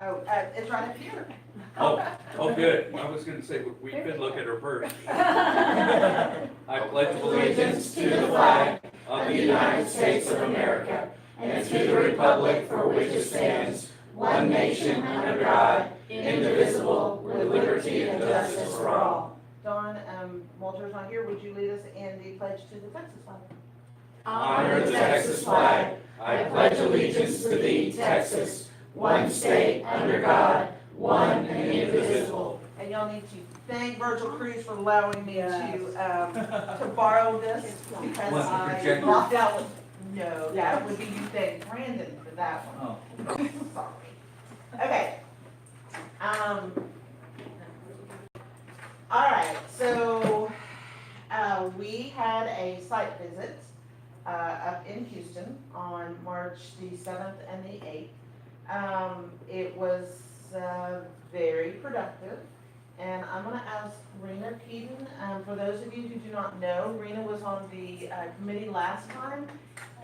Oh, it's right up here. Oh, good. I was gonna say, we could look at her first. I pledge allegiance to the flag of the United States of America and to the republic for which it stands, one nation under God, indivisible, with liberty and justice for all. Dawn, Walter's not here. Would you lead us in the pledge to the Texas flag? Honor the Texas flag. I pledge allegiance to thee, Texas, one state under God, one and indivisible. And y'all need to thank Virgil Cruz for allowing me to borrow this because What, the I projector? walked out with, no, that would be you thank Brandon for that one. Oh. Sorry. Okay. All right, so we had a site visit up in Houston on March the 7th and the 8th. It was very productive, and I'm going to ask Rena Keaton. For those of you who do not know, Rena was on the committee last time,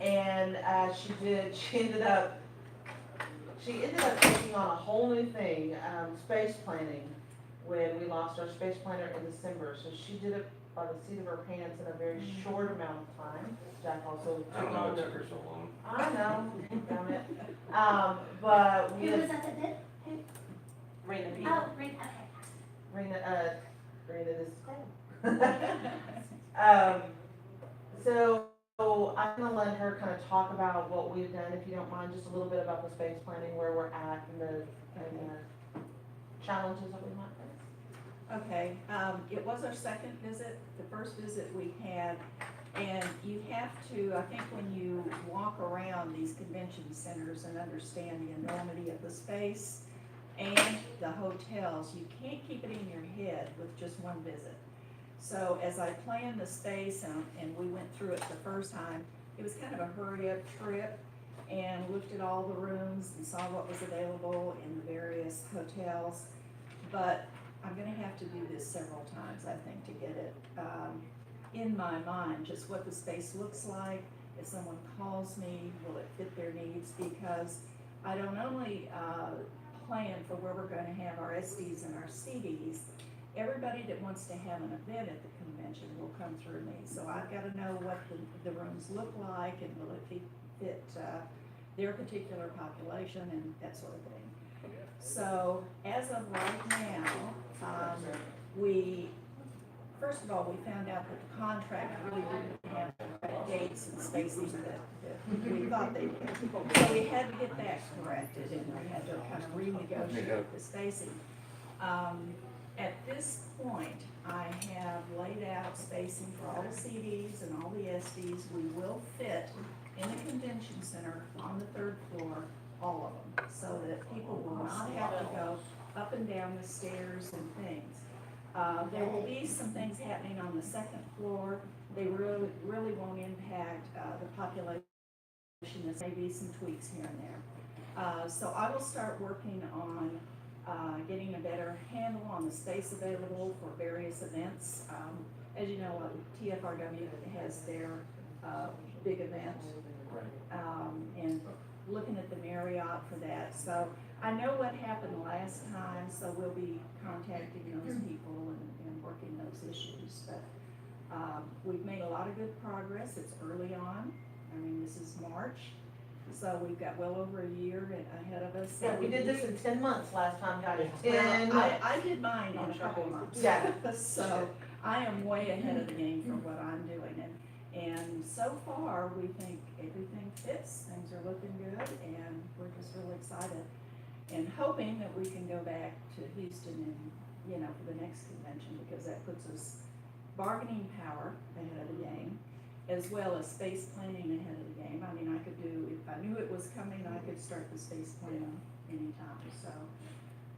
and she ended up taking on a whole new thing, space planning, when we lost our space planner in December. So she did it by the seat of her pants in a very short amount of time. Jack also I don't took know on what the. took her so long. I know, damn it. But we Who had was that that did? Who? Rena Keaton. Oh, Rena, okay. Rena, this is cool. So I'm gonna let her kind of talk about what we've done, if you don't mind, just a little bit about the space planning, where we're at, and the challenges that we might face. Okay, it was our second visit. The first visit we had, and you have to, I think when you walk around these convention centers and understand the enormity of the space and the hotels, you can't keep it in your head with just one visit. So as I planned the space and we went through it the first time, it was kind of a hurry-up trip, and looked at all the rooms and saw what was available in the various hotels. But I'm gonna have to do this several times, I think, to get it in my mind, just what the space looks like. If someone calls me, will it fit their needs? Because I don't only plan for where we're gonna have our SDs and our CDs, everybody that wants to have an event at the convention will come through me. So I've gotta know what the rooms look like, and will it fit their particular population and that sort of thing. So as of right now, first of all, we found out that the contract really didn't have the right dates and spacing that we thought they did. So we had to get that corrected, and we had to kind of renegotiate the spacing. At this point, I have laid out spacing for all the CDs and all the SDs. We will fit in the convention center on the 3rd floor, all of them, so that people will not have to go up and down the stairs and things. There will be some things happening on the 2nd floor. They really won't impact the population. There may be some tweaks here and there. So I will start working on getting a better handle on the space available for various events. As you know, TFRW has their big event, and looking at the Marriott for that. So I know what happened last time, so we'll be contacting those people and working those issues. But we've made a lot of good progress. It's early on. I mean, this is March, so we've got well over a year ahead of us. Yeah, we did this in 10 months last time, guys. I did mine in a couple months. Yeah. So I am way ahead of the game for what I'm doing, and so far we think everything fits. Things are looking good, and we're just really excited and hoping that we can go back to Houston and for the next convention, because that puts us bargaining power ahead of the game, as well as space planning ahead of the game. I mean, I could do, if I knew it was coming, I could start the space planning anytime. So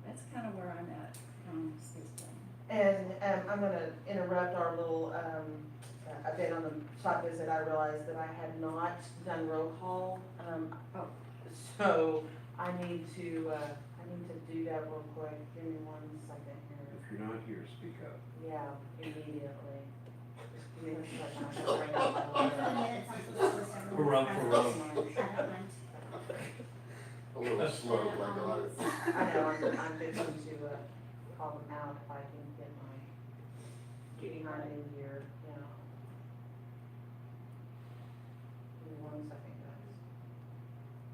that's kind of where I'm at on space planning. And I'm gonna interrupt our little update on the site visit. I realized that I had not done roll call. So I need to do that real quick. Give me 1 second here. If you're not here, speak up. Yeah, immediately. Just give me a second. I can bring up my And for the letter. minutes, I'm supposed to list everyone. Hurrah, hurrah. I don't mind. A little slow, like a lot of. I know, I'm fixing to, call them out if I can get my behind in here, yeah. Give me 1 second, guys.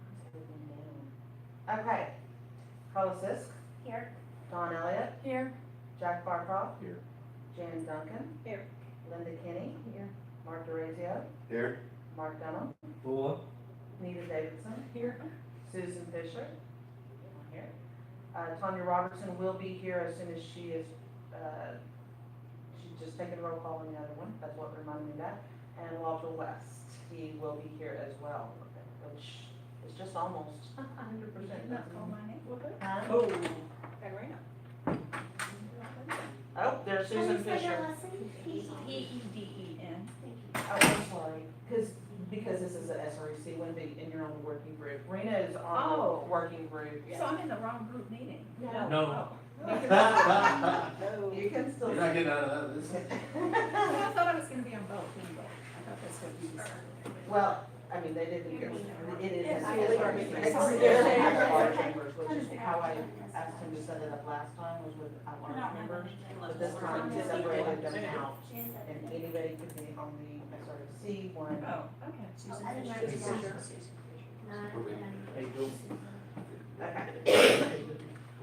I'm scribbling down. Okay. Carla Sisk, Here. Don Elliott, Here. Jack Barcroft. Here. Jan Duncan. Here. Linda Kenny. Here. Mark DeRazio. Here. Mark Dunham. Four. Nita Davidson. Here. Susan Fisher. Here. Tanya Robertson will be here as soon as she is, she's just taking roll call on the other one, that's what reminded me of that. And Walter West, he will be here as well, which is just almost 100%. Not call my name. Oh. Oh, there's Susan Fisher. P-E-E-D-E-N. Oh, I'm sorry, because this is a SREC, Wendy, and you're on the working group. Rena is on Oh. the working group. So I'm in the wrong group meeting. No. No. You can still. You're not getting out of this. I thought I was gonna be on both anyway. I thought that's what you decided. Well, I mean, they didn't, it is. Yes, an I really SREC. are. It's Sorry. our chambers, which is how I asked him to set it up last time, was with our members. But this time he separated them out, and anybody could be on the SREC one. Oh, okay. I didn't know it was Okay.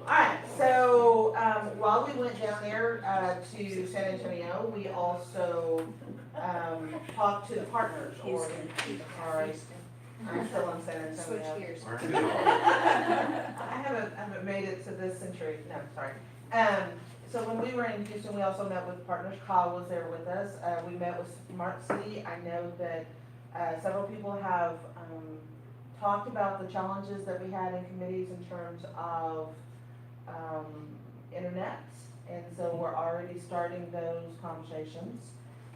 Alright, so, while we went down there, to San Antonio, we also, talked to the partners, or, sorry, I'm still in San Antonio. Switch gears. I haven't made it to this century, no, sorry. So when we were in Houston, we also met with partners. Kyle was there with us. We met with Smart City. I know that, several people have, talked about the challenges that we had in committees in terms of, internet. And so we're already starting those conversations.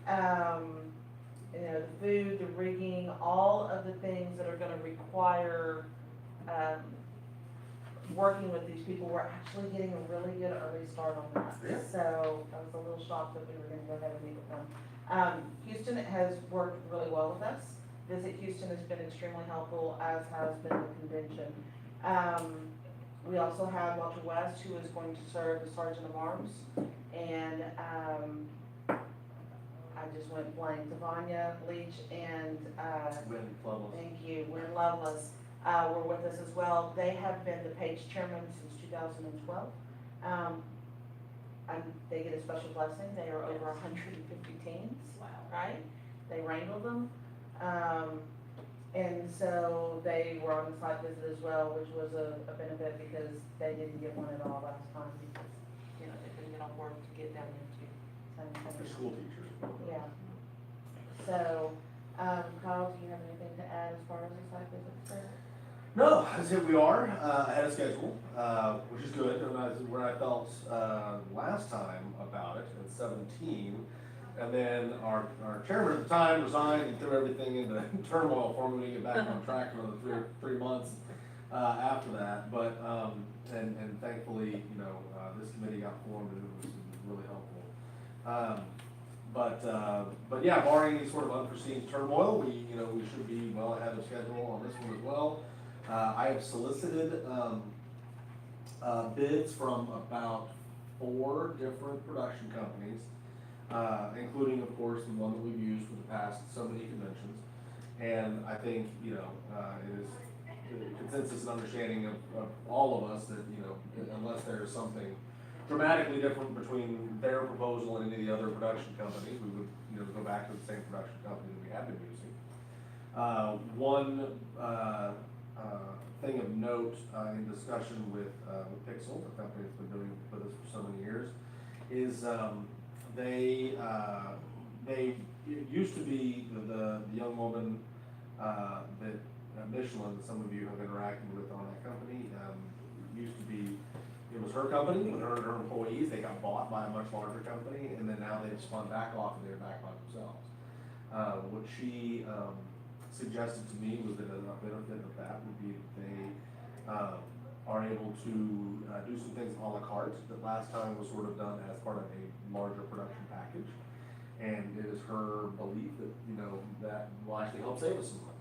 You know, the food, the rigging, all of the things that are gonna require, working with these people, we're actually getting a really good early start on that. Yeah. So I was a little shocked that we were gonna go ahead and meet with them. Houston has worked really well with us. Visit Houston has been extremely helpful, as has been the convention. We also have Walter West, who is going to serve as Sergeant of Arms, and, I just went blank, Devanya Leach and, When Plumbles. thank you, We're Loveless, were with us as well. They have been the Page chairman since 2012. They get a special blessing, they are over 150 teams, right? They wrangle them. And so they were on the site visit as well, which was a benefit because they didn't get one at all last time because, you know, they couldn't get off work to get down into San For Antonio. school teachers. Yeah. So, Kyle, do you have anything to add as far as the site visits go? No, I said we are ahead of schedule, which is good. And that's where I felt last time about it in 17. And then our chairman at the time resigned and threw everything into turmoil for me to get back on track for another three months after that. But and thankfully, you know, this committee got formed and it was really helpful. But yeah, barring any sort of unforeseen turmoil, we should be well ahead of schedule on this one as well. I have solicited bids from about 4 different production companies, including, of course, the one that we've used for the past so many conventions. And I think, you know, it is the consensus and understanding of all of us that, you know, unless there's something dramatically different between their proposal and any of the other production companies, we would, you know, go back to the same production company that we have been using. One thing of note in discussion with Pixel, the company that's been doing with us for so many years, is they used to be the young woman that Michelin, that some of you have interacted with on that company, used to be, it was her company with her and her employees. They got bought by a much larger company, and then now they've spun back off and they're back by themselves. What she suggested to me was that a benefit of that would be that they are able to do some things a la carte that last time was sort of done as part of a larger production package. And it is her belief that, you know, that will actually help save us some money.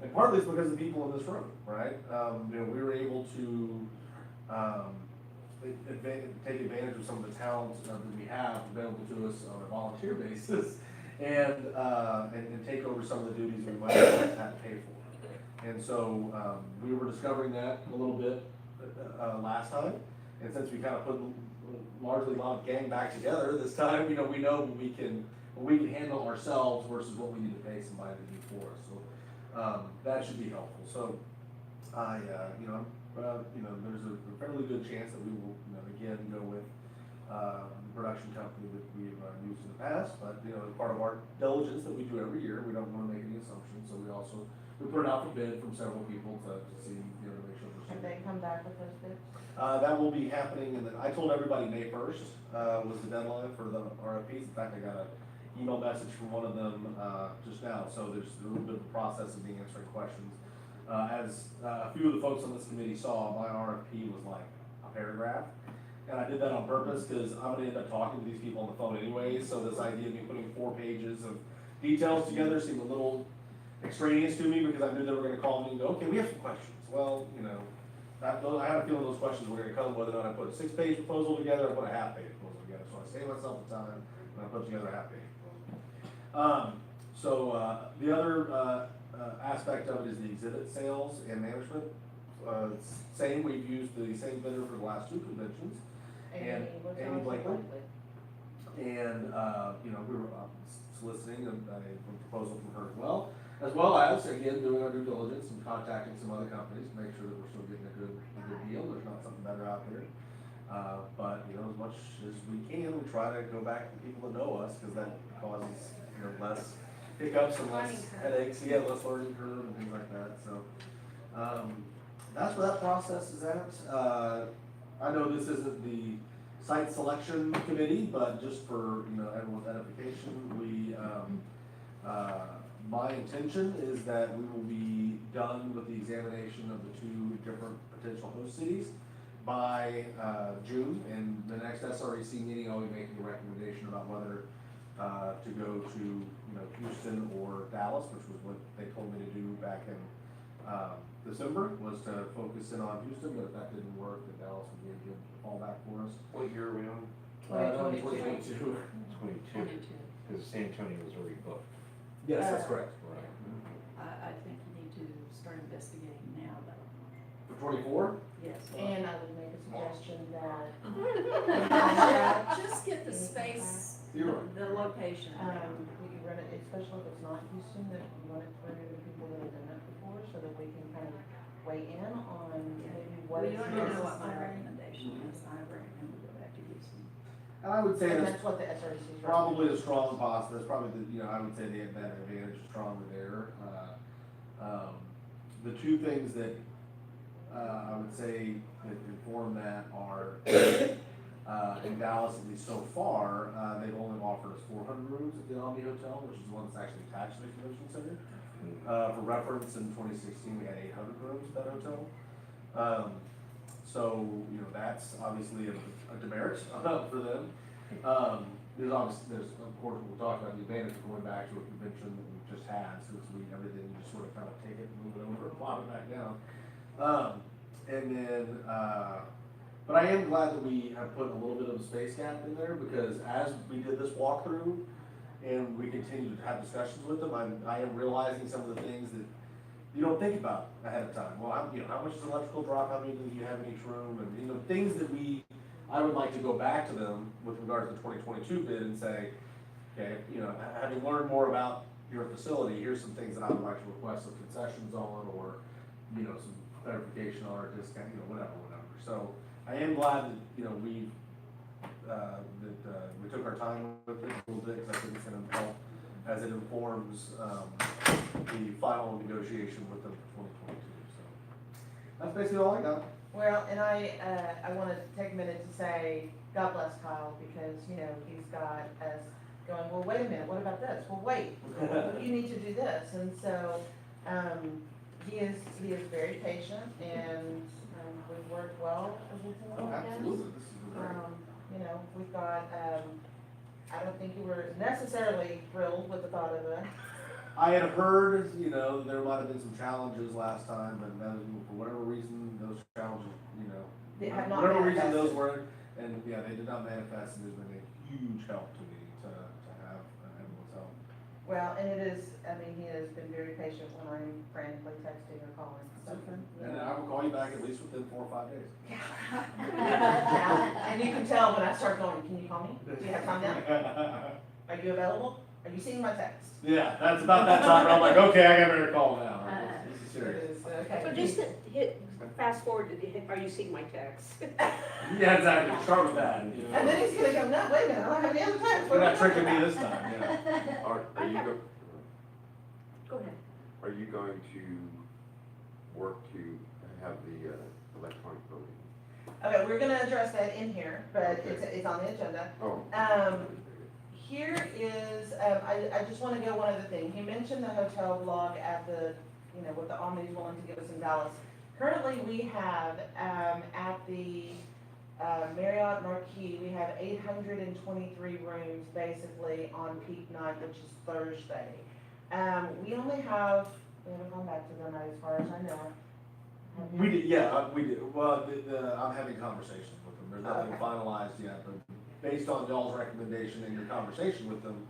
And partly it's because of the people in this room, right? You know, we were able to take advantage of some of the talents that we have available to us on a volunteer basis, and take over some of the duties we might have to pay for. And so, we were discovering that a little bit, last time, and since we kind of put largely a lot of gang back together this time, you know, we know what we can handle ourselves versus what we need to pay somebody to do for us, so, that should be helpful. So, there's a fairly good chance that we will, again, go with, the production company that we've, used in the past, but, as part of our diligence that we do every year, we don't wanna make any assumptions, so we put it out for bid from several people to see, to make sure we're. Have they come back with those bids? That will be happening, and I told everybody May 1st, was the deadline for the RFPs. In fact, I got an email message from one of them, just now, so there's a little bit of a process of being answering questions. As a few of the folks on this committee saw, my RFP was like a paragraph, and I did that on purpose, because I'm gonna end up talking to these people on the phone anyway, so this idea of me putting 4 pages of details together seemed a little extraneous to me, because I knew they were gonna call me and go, okay, we have some questions. Well, I had a feeling those questions were gonna come whether or not I put a 6-page proposal together or put a half-page proposal together, so I saved myself the time, and I put together a half-page proposal. The other, aspect of it is the exhibit sales and management. Same, we've used the same bidder for the last 2 conventions. And Amy Blakely. And, we were soliciting a proposal from her as well as, again, doing our due diligence and contacting some other companies to make sure that we're still getting a good deal, there's not something better out there. But, as much as we can, we try to go back to people that know us, because that causes, less hiccups and less headaches, less learning curve and things like that, so. That's where that process is at. I know this isn't the site selection committee, but just for, everyone's edification, my intention is that we will be done with the examination of the 2 different potential host cities by, June, and the next SREC meeting, I'll be making a recommendation about whether, to go to, Houston or Dallas, which was what they told me to do back in, December, was to focus in on Houston, but if that didn't work, then Dallas would be a good fallback for us. What year are we on? 2022. 22. Because San Antonio was already booked. Yes, that's correct. Right. I think you need to start investigating now, though. For 24? Yes. And I would make a suggestion that, Just get the space, You're right. the location. we run it, especially if it's not Houston, that you want it to run into people that have done it before, so that we can kind of weigh in on maybe what We is don't know what my necessary. recommendation is. I recommend we go back to Houston. And I would say And that's that's what the SRC is. probably the strong possible, that's probably the, I would say the advantage is stronger there. The 2 things that, I would say that inform that are, in Dallas, at least so far, they've only offered us 400 rooms at the Omni Hotel, which is the one that's actually attached to the convention center. For reference, in 2016, we had 800 rooms at that hotel. So, that's obviously a demerit for them. There's of course, we'll talk about the advantage of going back to a convention that we just had, since everything, you just sort of kind of take it and move it over and plop it back down. But I am glad that we have put a little bit of a space gap in there, because as we did this walkthrough and we continue to have discussions with them, I am realizing some of the things that you don't think about ahead of time. Well, how much is electrical drop? How many do you have in each room? And, things that I would like to go back to them with regard to the 2022 bid and say, okay, having learned more about your facility, here's some things that I would like to request some concessions on, or, some clarification on our discount, whatever. So I am glad that, we took our time with it a little bit, because I think it's gonna help as it informs, the final negotiation with them for 2022, so. That's basically all I got. Well, and I want to take a minute to say, God bless Kyle, because, he's got us going, well, wait a minute, what about this? Well, wait, you need to do this. And so, he is very patient, and we've worked well as a team. Oh, absolutely, this is great. We've got, I don't think you were necessarily thrilled with the thought of it. I had heard, there might have been some challenges last time, but for whatever reason, those challenges, They have not Whatever reason manifested. those were, and yeah, they did not manifest, and it's been a huge help to me to have everyone's help. Well, and it is, I mean, he has been very patient when I'm frantically texting or calling, so. And I will call you back at least within 4 or 5 days. Yeah, and you can tell when I start going, can you call me? Do you have time now? Are you available? Are you seeing my text? Yeah, that's about that time, I'm like, okay, I gotta call now. This is serious. It is, okay. So just hit, fast forward to the, are you seeing my text? Yeah, exactly, start with that, you know. And then he's gonna go, no, wait a minute, I don't have any other text. You're not tricking me this time, yeah. Are you, Go ahead. are you going to work to have the electronic voting? Okay, we're gonna address that in here, but it's on the agenda. Oh. Here is, I just wanna go one other thing. He mentioned the hotel blog at the, what the Omni's willing to give us in Dallas. Currently, we have, at the, Marriott Marquis, we have 823 rooms basically on peak night, which is Thursday. We only have, we haven't gone back to them as far as I know. We did, yeah, we did, well, I'm having conversations with them, there's nothing Okay. finalized yet, but based on y'all's recommendation and your conversation with them,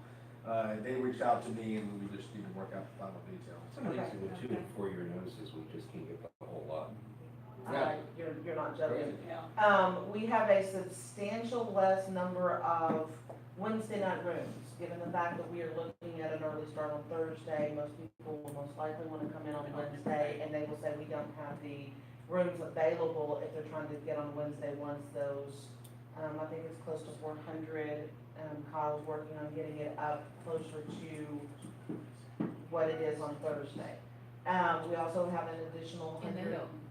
they reached out to me and we just need to work out the final details. Somebody Okay. said with 2 and 4 year notices, we just can't get the whole lot. Yeah. You're not joking. Yeah. We have a substantial less number of Wednesday night rooms, given the fact that we are looking at an early start on Thursday. Most people will most likely want to come in on Wednesday, and they will say we don't have the rooms available if they're trying to get on Wednesday once those, I think it's close to 400. Kyle's working on getting it up closer to what it is on Thursday. We also have an additional In the 100. Hilton,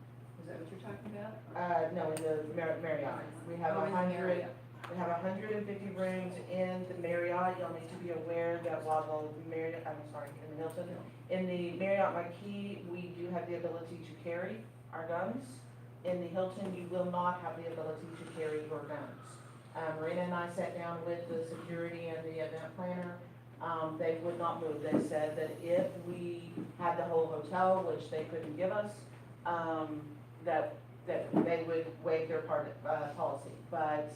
is that what you're talking about? No, in the Marriott. We have Oh, in the 100, Marriott. we have 150 rooms in the Marriott. Y'all need to be aware that while the Marriott, I'm sorry, in the Hilton, in the Marriott Marquis, we do have the ability to carry our guns. In the Hilton, you will not have the ability to carry your guns. Marina and I sat down with the security and the event planner. They would not move. They said that if we had the whole hotel, which they couldn't give us, that they would waive their policy. But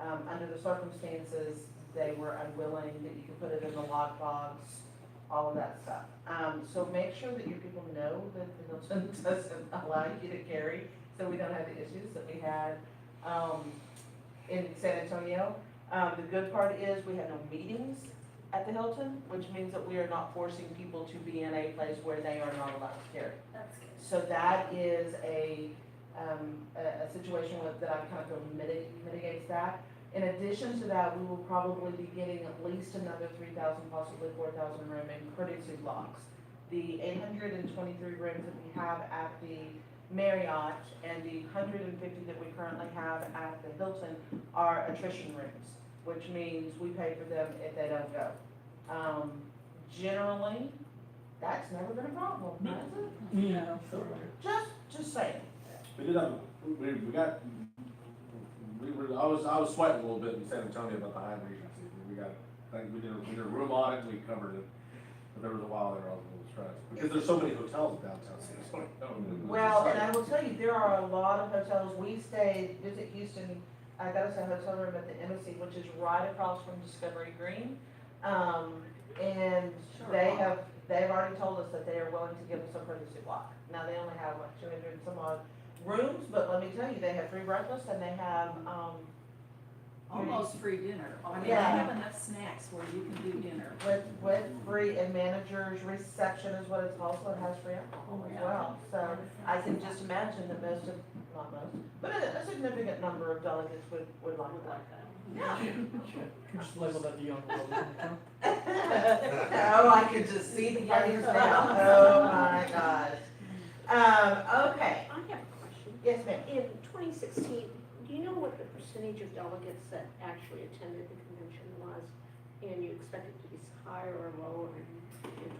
under the circumstances, they were unwilling, that you could put it in the lockbox, all of that stuff. So make sure that your people know that the Hilton doesn't allow you to carry, so we don't have the issues that we had in San Antonio. The good part is we have no meetings at the Hilton, which means that we are not forcing people to be in a place where they are not allowed to carry. That's good. So that is a situation that I kind of feel mitigates that. In addition to that, we will probably be getting at least another 3,000, possibly 4,000 room in courtesy blocks. The 823 rooms that we have at the Marriott and the 150 that we currently have at the Hilton are attrition rooms, which means we pay for them if they don't go. Generally, that's never been a problem, has it? No. Just saying. We did have, I was sweating a little bit in San Antonio about the high Regency. We did a room audit and we covered it, but there was a while there I was a little stressed, because there's so many hotels in downtown San Antonio. Well, and I will tell you, there are a lot of hotels. We stayed, visit Houston, I got us a hotel room at the Embassy, which is right across from Discovery Green. And they've already told us that they are willing to give us a courtesy block. Now, they only have like 200 and some odd rooms, but let me tell you, they have free breakfast and they have, Almost free dinner. I mean, they Yeah. have enough snacks where you can do dinner. with free and managers reception is what it's called, so it has free alcohol as well. So I can just imagine that most of, not most, but a significant number of delegates would like that. Yeah. Just label that the young world. Oh, I could just see the parties now. Oh my gosh. Okay. I have a question. Yes, ma'am. In 2016, do you know what the percentage of delegates that actually attended the convention was? And you expect it to be higher or lower in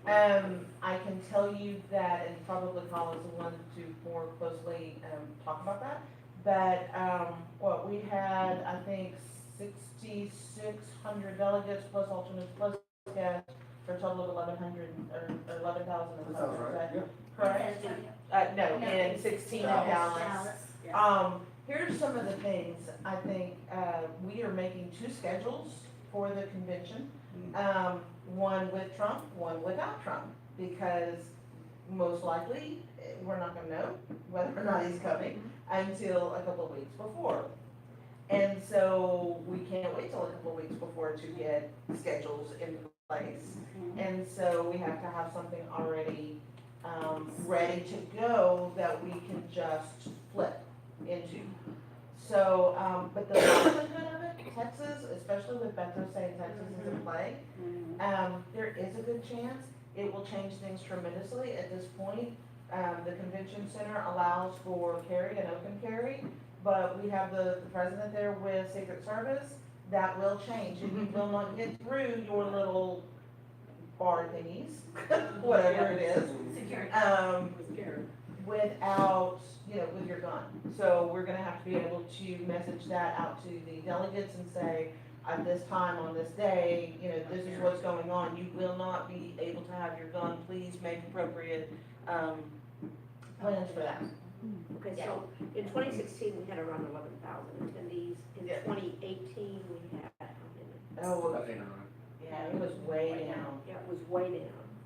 2020? I can tell you that, and probably Paul is the one to more closely, talk about that. But, what we had, I think, 6,600 delegates plus alternates plus guests for a total of 1,100 or 11,000. That sounds right, yeah. Correct? No, in 16 in Dallas. Dallas, yeah. here's some of the things, I think, we are making 2 schedules for the convention. One with Trump, one without Trump, because most likely, we're not gonna know whether or not he's coming until a couple of weeks before. And so we can't wait till a couple of weeks before to get schedules in place. And so we have to have something already, ready to go that we can just flip into. So, but the likelihood of it, Texas, especially with Bethel saying Texas is in play, there is a good chance it will change things tremendously. At this point, the convention center allows for carry and open carry, but we have the president there with Secret Service. That will change, and you will not get through your little bar thingies, whatever it is, Security. without, with your gun. So we're gonna have to be able to message that out to the delegates and say, at this time, on this day, this is what's going on. You will not be able to have your gun. Please make appropriate, plans for that. Okay, so in 2016, we had around 11,000 attendees. In Yeah. 2018, we had, how many? Oh, About 800. yeah, it was way down. Yeah, it was way down.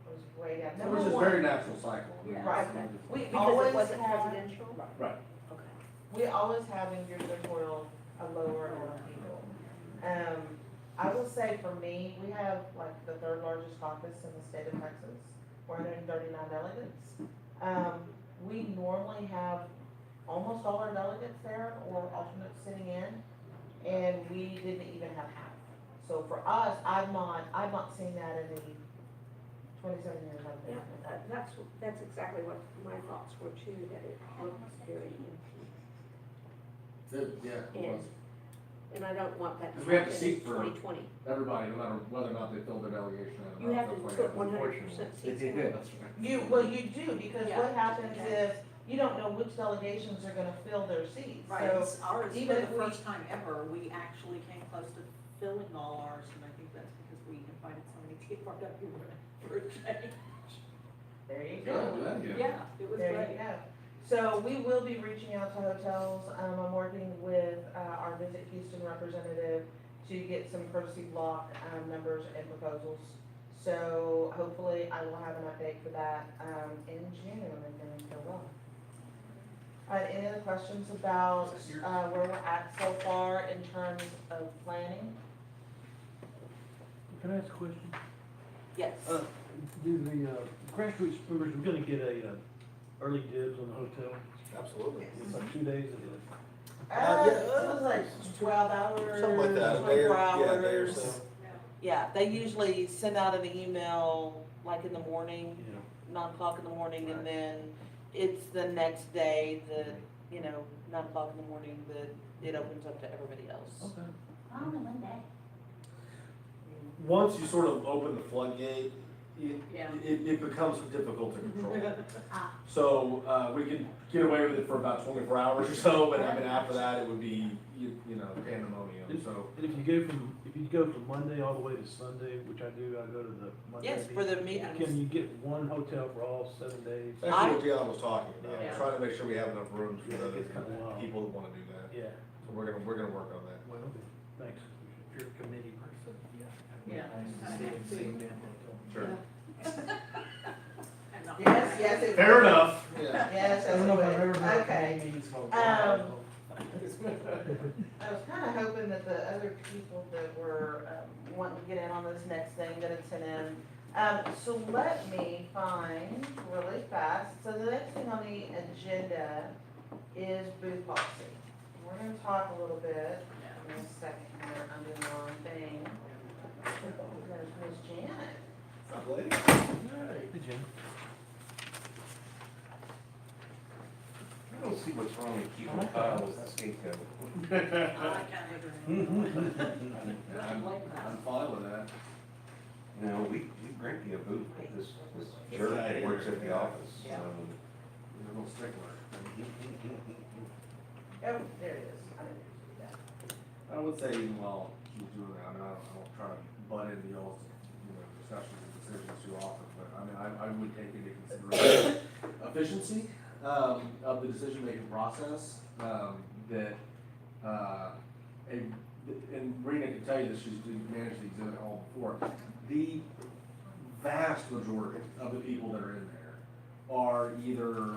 It was way down. Which Number is a one, very natural cycle. Yeah. Right. We Because it always wasn't have, presidential? Right. Okay. we always have in gubernatorial a lower amount of people. I will say for me, we have like the 3rd largest caucus in the state of Texas, 439 delegates. We normally have almost all our delegates there or alternates sitting in, and we didn't even have half. So for us, I've not seen that in the 27 years I've been. Yeah, that's exactly what my thoughts were too, that it looked very empty. Yeah, it was. And I don't want that to Because we have to happen seek in for 2020. Everybody, no matter whether or not they fill their delegation out. You have to That's why put you have 100% seats. They did, that's right. You do, because Yeah. what happens if you don't know which delegations are gonna fill their seats? Right, So it's ours, even for if the we- first time ever, we actually came close to filling all ours, and I think that's because we invited so many people up here for a change. there you Good, go. glad you. Yeah, it was There you great. go. So we will be reaching out to hotels. I'm working with our Visit Houston representative to get some courtesy block numbers and proposals. So hopefully I will have an update for that in June, if things go well. Any other questions about where we're at so far in terms of planning? Can I ask a question? Yes. Do the grassroots movers, we're gonna get a early dibs on the hotel? Absolutely. It's like 2 days ahead. It was like 12 hours, Something like that, a day 24 or, yeah, a day or hours. so. Yeah, they usually send out an email like in the morning, You know, 9 o'clock in the morning, and then it's the next day that, 9 o'clock in the morning that it opens up to everybody else. okay. Only one day. Once you sort of open the floodgate, Yeah. it becomes difficult to control. Ah. So, we could get away with it for about 24 hours or so, but I mean, after that, it would be, pandemonium, so. And if you go from Monday all the way to Sunday, which I do, I go to the Monday. Yes, for the meetings. Can you get one hotel for all 7 days? That's what Dion was talking about, Yeah. trying to make sure we have enough rooms for Yeah, it the gets kinda wild. people that wanna do that. Yeah, So we're gonna work on that. well, okay, thanks. If you're a committee person, yeah. Yeah. Nice to see it, same damn hotel. Sure. And not- Yes, it Fair would. enough. Yeah. Yes, I don't know if I've ever it been would. to a Okay. committee meetings called. I was kinda hoping that the other people that were, wanting to get in on this next thing that had sent in. So let me find really fast, so the next thing on the agenda is booth policy. We're gonna talk a little bit, give me a second here, I'm doing the wrong thing. There's Miss Janet. What's up, lady? Hey, Jim. I don't see what's wrong with keeping files with scapegoat. I can't live I'm fine with that. No, we grant you a booth, but this jerk that works at the office, Yeah. You're a little stickler. Oh, there it is, I didn't do that. I would say, even while she's doing that, I mean, I don't try to butt into y'all's, discussions and decisions too often, but I mean, I would take into consideration efficiency, of the decision-making process. that, and Rena can tell you this, she's managed the exhibit hall before, the vast majority of the people that are in there are either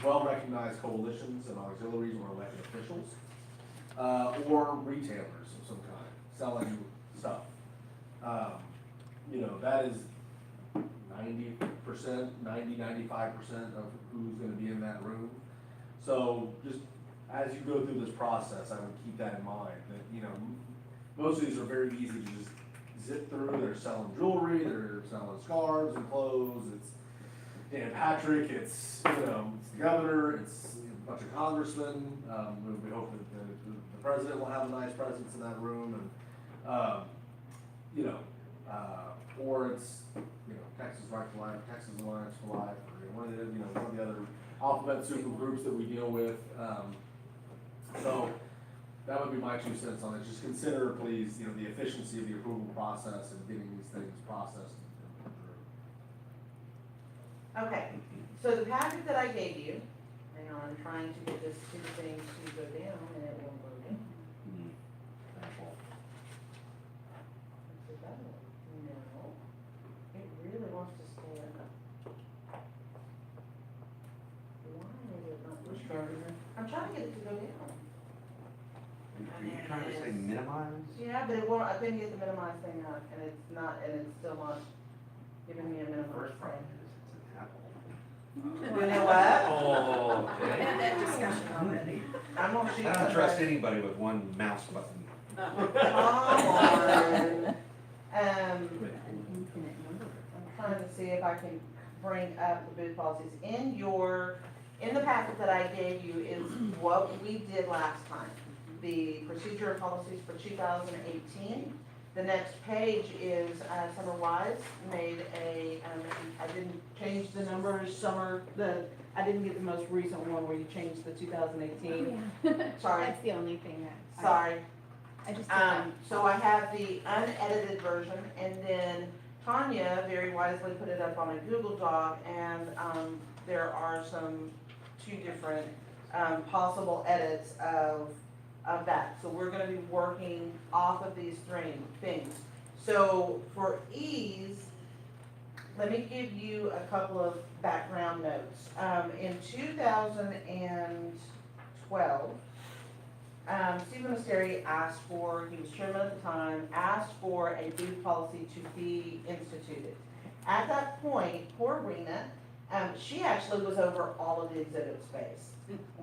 well-recognized coalitions and auxiliaries or elected officials, or retailers of some kind, selling stuff. You know, that is 90%, 95% of who's gonna be in that room. So just as you go through this process, I would keep that in mind, that, you know, most of these are very easy to just zip through. They're selling jewelry, they're selling scarves and clothes, it's Dan Patrick, it's, you know, it's the governor, it's a bunch of congressmen. We hope that the president will have a nice presence in that room, and, you know, or it's, you know, Texas Right to Life, Texas Alliance for Life, or one of the other alphabet soup of groups that we deal with. So that would be my 2 cents on it. Just consider, please, you know, the efficiency of the approval process and getting these things processed and through. Okay, so the packet that I gave you, hang on, I'm trying to get this stupid thing to go down and it won't go down. Is it that one? No, it really wants to stay up. Why is it not? Which driver? I'm trying to get it to go down. Are you trying to say minimize? Yeah, but it won't, I couldn't get the minimize thing out, and it's not, and it's still not giving me a minimize First thing. problem is it's an apple. You know what? Oh, We okay. had that discussion already. I'm gonna shoot. I don't trust anybody with one mouse button. Come on. I'm trying to see if I can bring up the booth policies. In the packet that I gave you is what we did last time. The procedure and policies for 2018. The next page is, Summer Wise made I didn't change the numbers, I didn't get the most recent one where you changed the 2018. Sorry. That's the only thing that. Sorry. I just did that. So I have the unedited version, and then Tanya very wisely put it up on a Google Doc, and there are 2 different possible edits of that. So we're gonna be working off of these 3 things. So for ease, let me give you a couple of background notes. In 2012, Stephen Masteri he was chairman at the time, asked for a booth policy to be instituted. At that point, poor Rena, she actually was over all of the exhibit space.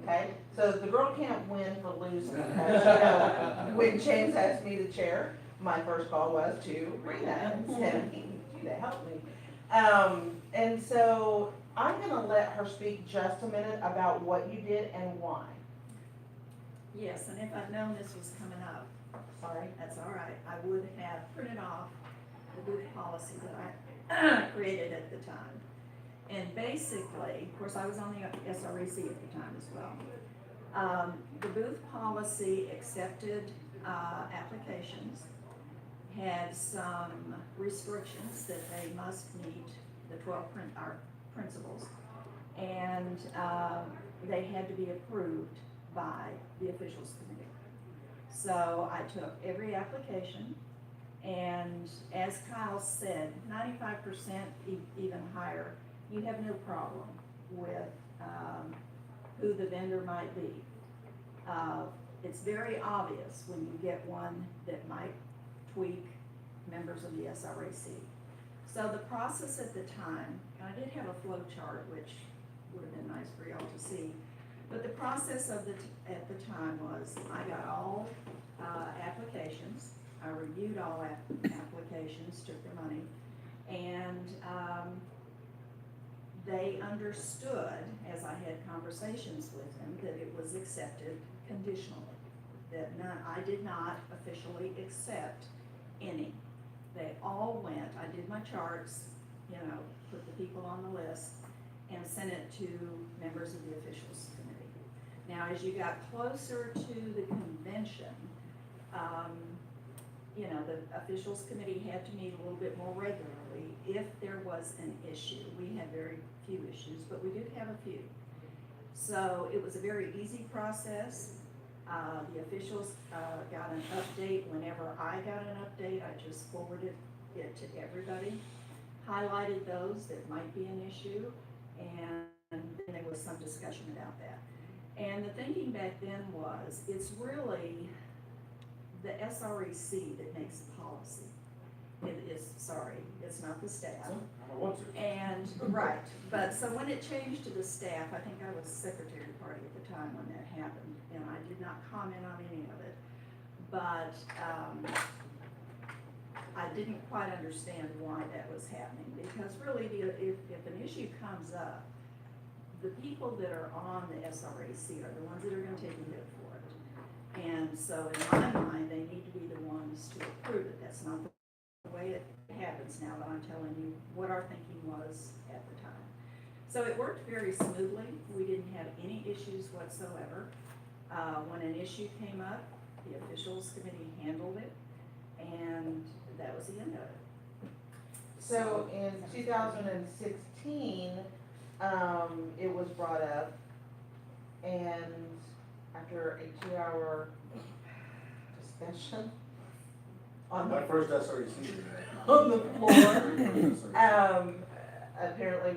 Okay, so the girl can't win for losing. Because, you know, when James asked me to chair, my first call was to Rena and said, "He needs you to help me." And so I'm gonna let her speak just a minute about what you did and why. Yes, and if I'd known this was coming up, Sorry. that's all right, I would have printed off the booth policy that I created at the time. And basically, of course, I was on the SREC at the time as well. The booth policy accepted applications, had some restrictions that they must meet the 12 principles, and they had to be approved by the officials committee. So I took every application, and as Kyle said, 95%, even higher, you have no problem with who the vendor might be. It's very obvious when you get one that might tweak members of the SREC. So the process at the time, and I did have a flow chart, which would have been nice for y'all to see, but the process at the time was I got all applications, I reviewed all applications, took their money, and they understood, as I had conversations with them, that it was accepted conditionally. That I did not officially accept any. They all went, I did my charts, you know, put the people on the list, and sent it to members of the officials committee. Now, as you got closer to the convention, you know, the officials committee had to meet a little bit more regularly if there was an issue. We had very few issues, but we did have a few. So it was a very easy process. The officials, got an update. Whenever I got an update, I just forwarded it to everybody, highlighted those that might be an issue, and then there was some discussion about that. And the thinking back then was, it's really the SREC that makes the policy. It is, sorry, it's not the staff. I don't know what's it. And, right, but so when it changed to the staff, I think I was secretary party at the time when that happened, and I did not comment on any of it. But, I didn't quite understand why that was happening, because really, if an issue comes up, the people that are on the SRAC are the ones that are gonna take the hit for it. And so in my mind, they need to be the ones to approve it. That's not the way it happens now, but I'm telling you what our thinking was at the time. So it worked very smoothly. We didn't have any issues whatsoever. When an issue came up, the officials committee handled it, and that was the end of it. So in 2016, it was brought up, and after a 2-hour discussion on My the, first SREC meeting. on the floor, SREC. apparently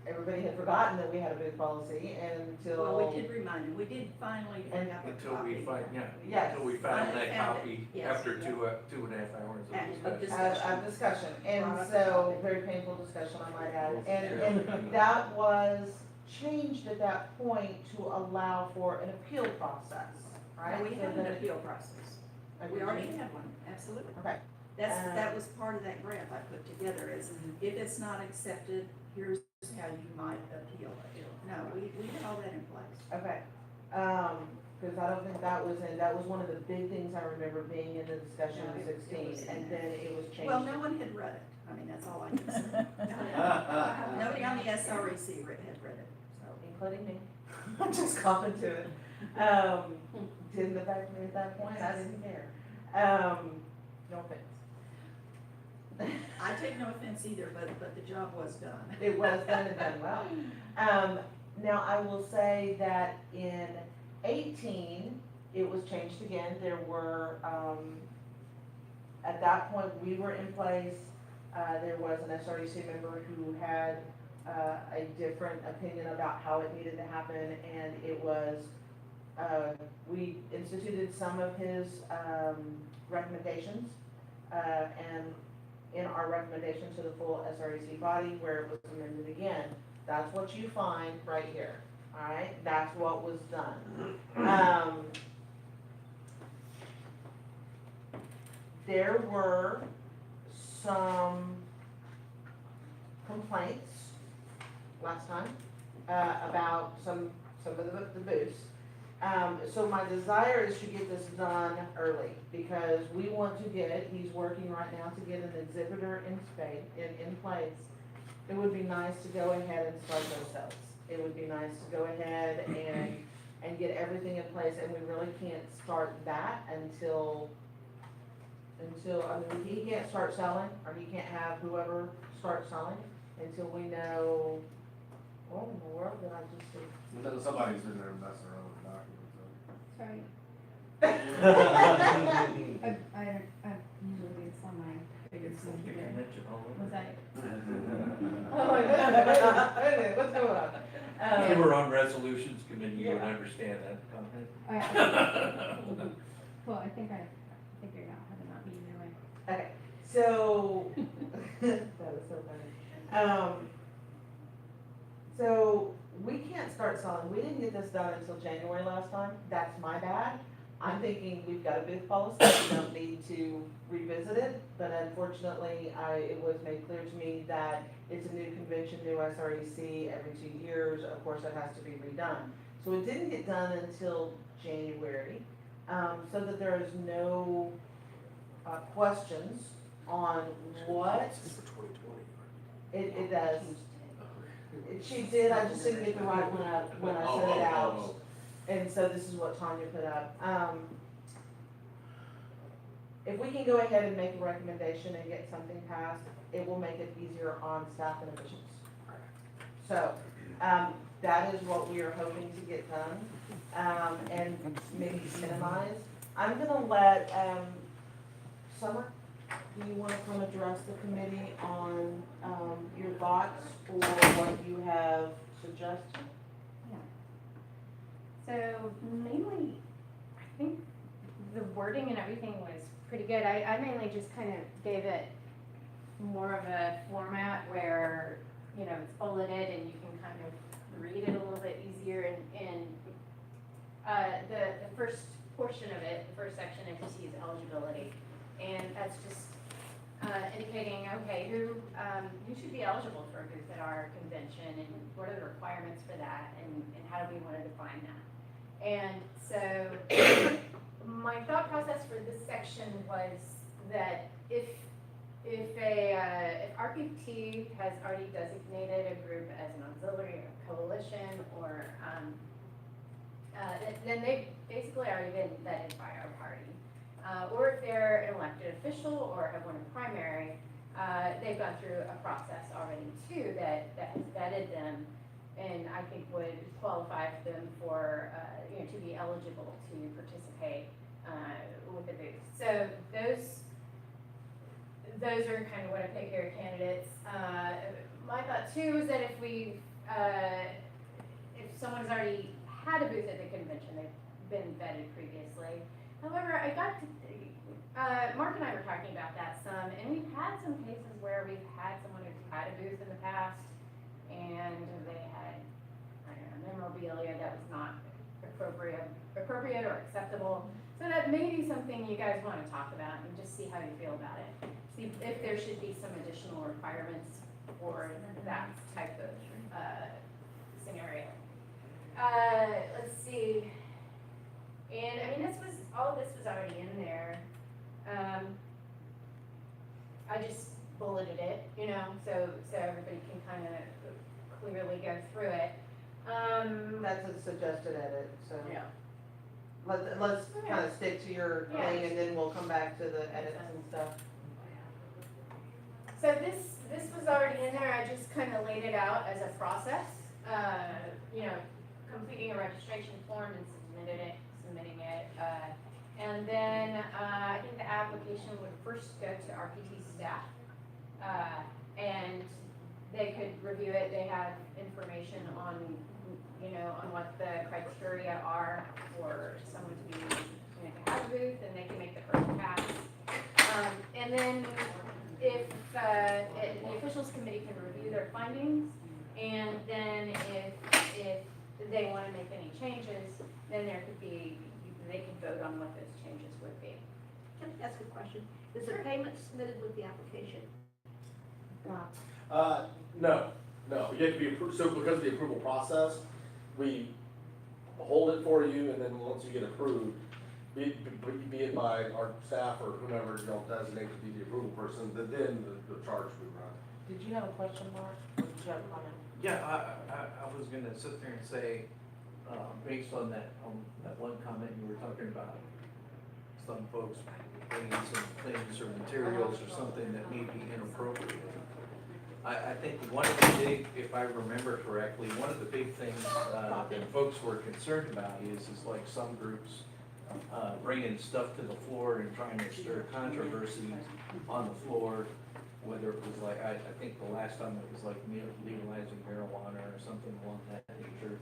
everybody had forgotten that we had a booth policy until. Well, we did remind them. We did finally bring up a Until copy. we find, yeah, Yes. until we found Finally that found it, copy yes, after yeah. 2.5 hours And of of discussion. Of discussion, and Brought up so, the very painful discussion, I might add, Yeah. and that was changed at that point to allow for an appeal process, right? We So had an that- appeal process. Okay. We already had one, absolutely. Okay. That was part of that grant I put together, is if it's not accepted, here's how you might appeal it. No, we had all that in place. Okay, cause I don't think that was that was one of the big things I remember being in the discussion No, in it sixteen, was in and there. then it was changed. Well, no one had read it. I mean, that's all I can say. Nobody on the SREC had read it, so. Including me, I'm just calling to it. Didn't affect me at that point, I didn't care. No offense. I take no offense either, but the job was done. It was done and done well. Now, I will say that in 18, it was changed again. There were, at that point, we were in place. There was an SREC member who had a different opinion about how it needed to happen, and it was, we instituted some of his recommendations, and in our recommendation to the full SREC body, where it was amended again. That's what you find right here, all right? That's what was done. There were some complaints last time about some of the booths. So my desire is to get this done early, because we want to get, he's working right now to get an exhibitor in place. It would be nice to go ahead and start those sales. It would be nice to go ahead and get everything in place, and we really can't start that until, I mean, he can't start selling, or he can't have whoever start selling until we know, what in the world did I just do? But then somebody's in there messing around with the documents. Sorry. I usually it's on my bigger computer. Was I? Oh my goodness, wait a minute, what's going on? If you were on resolutions committee, you would understand that comment. Well, I think I figured out how to not be in your way. Okay, so, that was so funny. So, we can't start selling, we didn't get this done until January last time, that's my bad. I'm thinking we've got a booth policy, we don't need to revisit it, but unfortunately, it was made clear to me that it's a new convention, new SREC every 2 years, of course it has to be redone. So it didn't get done until January, so that there is no questions on what, For 2020. it does. She did, I just didn't get the right one up when I sent it out. And so this is what Tanya put up. If we can go ahead and make a recommendation and get something passed, it will make it easier on staff and officials. So, That is what we are hoping to get done, and maybe minimize. I'm gonna let, Summer, do you wanna come address the committee on, your thoughts or what you have suggested? So mainly, I think the wording and everything was pretty good. I mainly just kind of gave it more of a format where, you know, it's bulleted and you can kind of read it a little bit easier. And the first portion of it, the first section, as you see, is eligibility. And that's just indicating, okay, who should be eligible for a booth at our convention, and what are the requirements for that, and how do we want to define that? And so my thought process for this section was that if RPT has already designated a group as an auxiliary or coalition, or then they've basically already been vetted by our party. Or if they're an elected official or have won a primary, they've gone through a process already too that has vetted them, and I think would qualify them for, to be eligible to participate with the booth. So those are kind of what I pick here, candidates. My thought too is that if someone's already had a booth at the convention, they've been vetted previously. However, I got to, Mark and I were talking about that some, and we've had some cases where we've had someone who's had a booth in the past, and they had, I don't know, memorabilia that was not appropriate or acceptable. So that may be something you guys want to talk about and just see how you feel about it. See if there should be some additional requirements for that type of scenario. Let's see. And I mean, all of this was already in there. I just bulleted it, so everybody can kind of clearly go through it. That's a suggested edit, so. Yeah. Let's kind of stick to your thing, and then we'll come back to the edits and stuff. So this was already in there. I just kind of laid it out as a process. Completing a registration form and submitting it. And then I think the application would first go to RPT staff, and they could review it. They have information on what the criteria are for someone to be, to have a booth, and they can make the first pass. And then if the officials committee can review their findings, and then if they want to make any changes, then they could vote on what those changes would be. Can I ask a question? Is the payment submitted with the application? No, you have to be approved, so because of the approval process, we hold it for you, and then once you get approved, be it by our staff or whomever, designate to be the approval person, then the charge we run. Did you have a question, Mark? Or did you have a comment? Yeah, I was gonna sit there and say, based on that one comment you were talking about, some folks bringing some things or materials or something that may be inappropriate. I think one of the big, if I remember correctly, one of the big things that folks were concerned about is like some groups bringing stuff to the floor and trying to stir controversy on the floor, whether it was like, I think the last time it was like legalizing marijuana or something along that nature.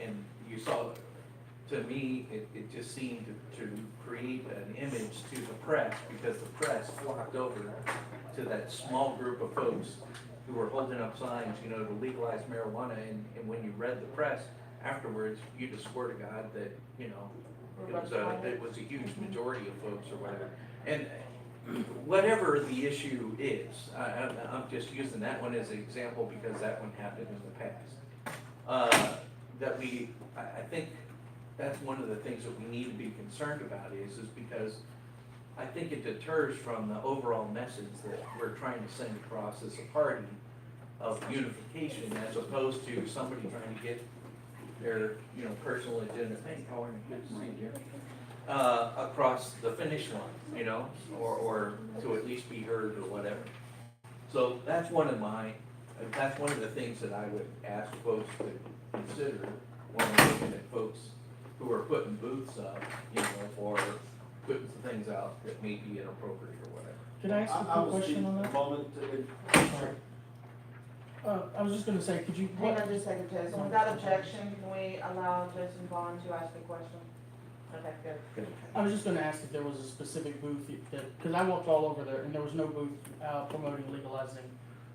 And you saw, to me, it just seemed to create an image to the press, because the press flocked over to that small group of folks who were holding up signs, to legalize marijuana, and when you read the press afterwards, you just swear to God that, it was a huge majority of folks or whatever. And whatever the issue is, I'm just using that one as an example because that one happened in the past. I think that's one of the things that we need to be concerned about is because I think it deters from the overall message that we're trying to send across as a party of unification, as opposed to somebody trying to get their, personal agenda, good to see you, across the finish line, or to at least be heard or whatever. So that's one of my that's one of the things that I would ask folks to consider when we're looking at folks who are putting booths up, you know, or putting some things out that may be inappropriate or whatever. Can I ask a I quick will question speak on a that? moment Sorry. I was just gonna say, could you, Hang on just a second, Jason. Without objection, can we allow Jason Vaughn to ask a question? Okay, good. I was just gonna ask if there was a specific booth that, because I walked all over there and there was no booth promoting legalizing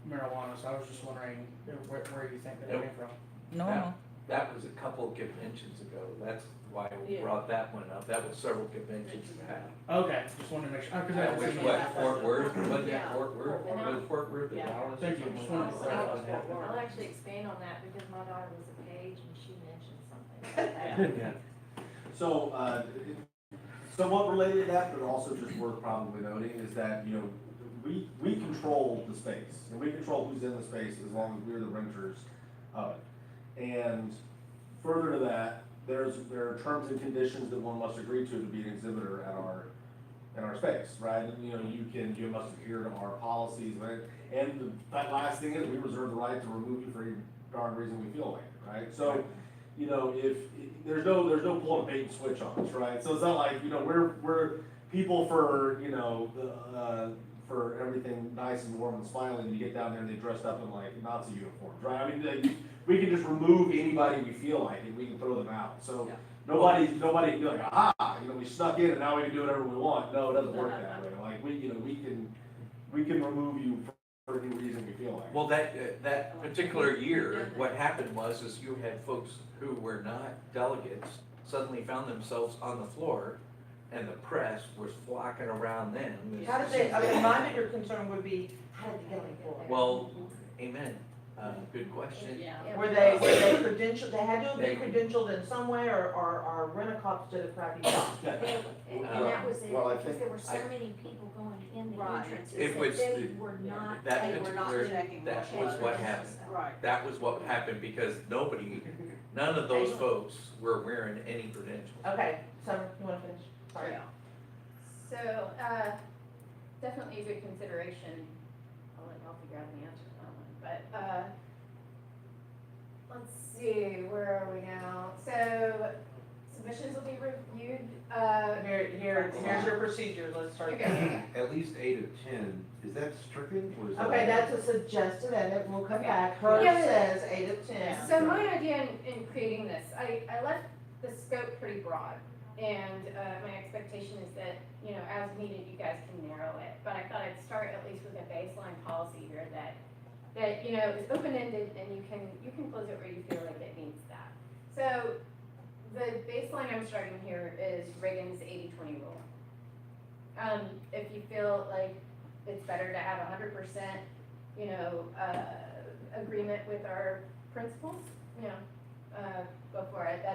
marijuana, so I was just wondering where you think that came from. No. That was a couple of conventions ago, that's why we Yeah. brought that one up, that was several conventions back. Okay, just wanted to make sure, because I That haven't was seen what, it. Fort Worth, wasn't Yeah. that Fort Worth, was Fort Worth the Yeah. Dallas? Thank you, just wanted to clarify that. I'll actually expand on that because my daughter was a page and she mentioned something like that. So, somewhat related to that, but also just worth probably noting, is that, you know, we control the space, and we control who's in the space as long as we're the renters of it. And further to that, there are terms and conditions that one must agree to be an exhibitor at our space, right? And, you know, you must adhere to our policies, right? And that last thing is, we reserve the right to remove you for any darn reason we feel like it, right? So, you know, if, there's no pulling a bait and switch on us, right? So it's not like, you know, we're people for, you know, for everything nice and warm and smiling, you get down there and they dressed up in like Nazi uniforms, right? I mean, we can just remove anybody we feel like and we can throw them out. So Yeah. nobody can be like, aha, you know, we snuck in and now we can do whatever we want. No, it doesn't work that way. Like, we can remove you for any reason we feel like. Well, that particular year, what happened is you had folks who were not delegates suddenly found themselves on the floor, and the press was flocking around them. How did they, I mean, my bigger concern would be, how did they get on the floor? Well, amen, good question. Yeah. Were they credentialed, they had to be credentialed in some way, or rent a cops to the crappy job? And that was it, Well, I because think- there were so many people going in the Right. entrances It that was they the- were not. That They were not particular, checking that what was what happened. Right. That was what happened because none of those folks were wearing any credentials. Okay, Summer, you wanna finish? Sorry. Yeah. So, definitely a good consideration. I'll let y'all figure out the answer to that one, but, let's see, where are we now? So, submissions will be reviewed, Here's your procedure, let's start. okay. At least 8 of 10, is that stricken or is that? Okay, that's a suggested edit, we'll come Okay. back, hers Yeah, but- says 8 of 10. So my idea in creating this, I left the scope pretty broad, and my expectation is that, you know, as needed, you guys can narrow it. But I thought I'd start at least with a baseline policy here that you know is open-ended, and you can close it where you feel like it needs that. So the baseline I'm starting here is Reagan's 80-20 rule. If you feel like it's better to have 100%, you know, agreement with our principles, you know, go for it.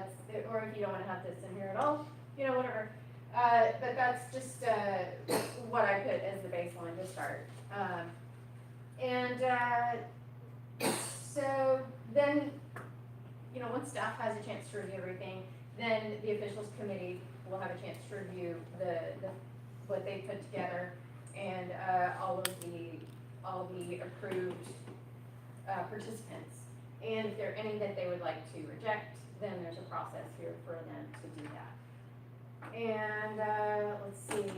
Or if you don't want to have this in here at all, you know, whatever. But that's just what I put as the baseline to start. So then, you know, once staff has a chance to review everything, then the officials committee will have a chance to review what they put together and all the approved participants. And if there are any that they would like to reject, then there's a process here for them to do that. And let's see.